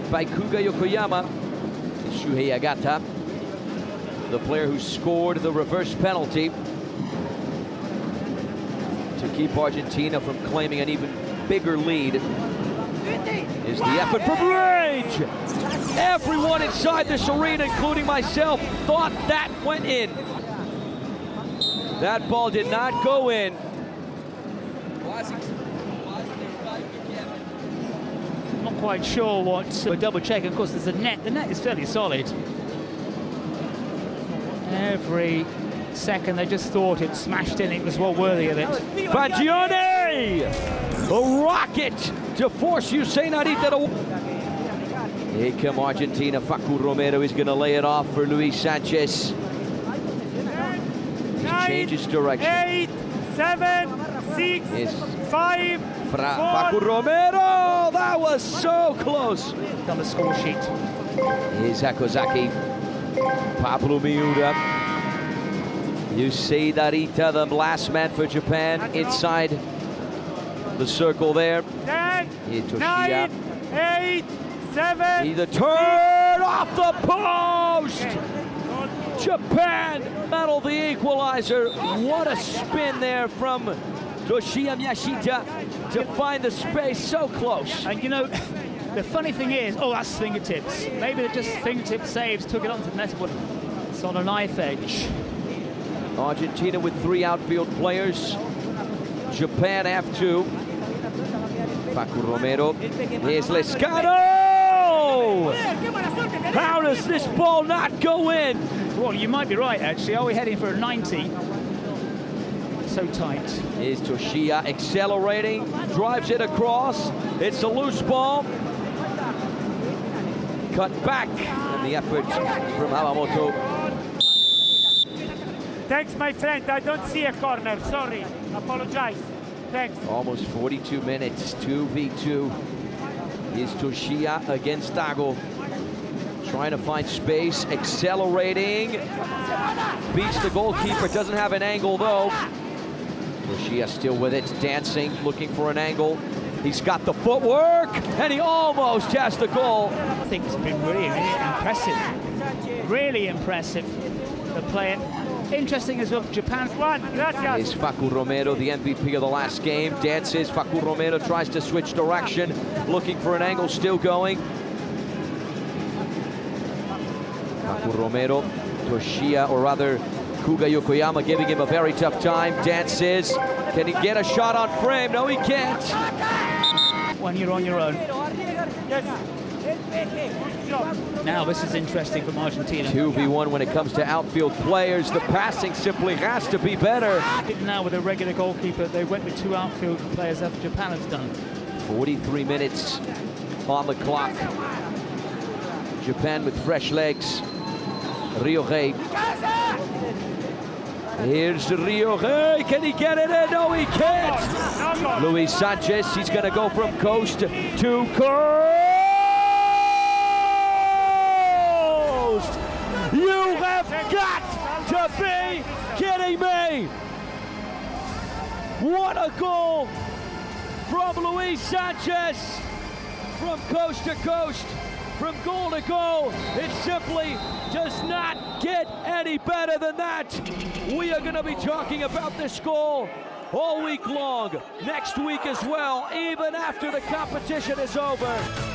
by Kuga Yokoyama. Shuhei Agata, the player who scored the reverse penalty to keep Argentina from claiming an even bigger lead. Is the effort from range. Everyone inside this arena, including myself, thought that went in. That ball did not go in. Not quite sure what to double check. Of course, there's a net. The net is fairly solid. Every second they just thought it smashed in. It was well worthy of it. Fagione! A rocket to force Yusei Narita to... Here come Argentina. Facu Romero is going to lay it off for Luis Sanchez. He changes direction. 8, 7, 6, 5, 4. Facu Romero! That was so close. On the score sheet. Here's Hakozaki. Pablo Miura. Yusei Narita, the last man for Japan, inside the circle there. 10, Here's Toshia. 9, 8, 7. Either turn off the post! Japan medal the equalizer. What a spin there from Toshia Miyashita to find the space so close. And you know, the funny thing is, oh, that's fingertips. Maybe they're just fingertip saves, took it onto the net, but it's on a knife edge. Argentina with 3 outfield players. Japan have 2. Facu Romero. Here's Lescano! How does this ball not go in? Well, you might be right, actually. Are we heading for a 90? So tight. Here's Toshia accelerating, drives it across. It's a loose ball. Cut back, and the effort from Hamamoto. Thanks, my friend. I don't see a corner. Sorry. Apologize. Thanks. Almost 42 minutes, 2v2. Here's Toshia against Tago. Trying to find space, accelerating. Beats the goalkeeper, doesn't have an angle though. Toshia still with it, dancing, looking for an angle. He's got the footwork, and he almost has the goal. I think it's been really impressive. Really impressive, the player. Interesting as well, Japan. Is Facu Romero, the MVP of the last game. Dances, Facu Romero tries to switch direction, looking for an angle, still going. Facu Romero, Toshia, or rather Kuga Yokoyama giving him a very tough time. Dances, can he get a shot on frame? No, he can't. When you're on your own. Now this is interesting from Argentina. 2v1 when it comes to outfield players. The passing simply has to be better. Now with a regular goalkeeper, they went with 2 outfield players after Japan has done. 43 minutes on the clock. Japan with fresh legs. Ryohei. Here's Ryohei. Can he get it in? No, he can't. Luis Sanchez, he's going to go from coast to coast. What a goal from Luis Sanchez! From coast to coast, from goal to goal, it simply does not get any better than that. We are going to be talking about this goal all week long, next week as well, even after the competition is over.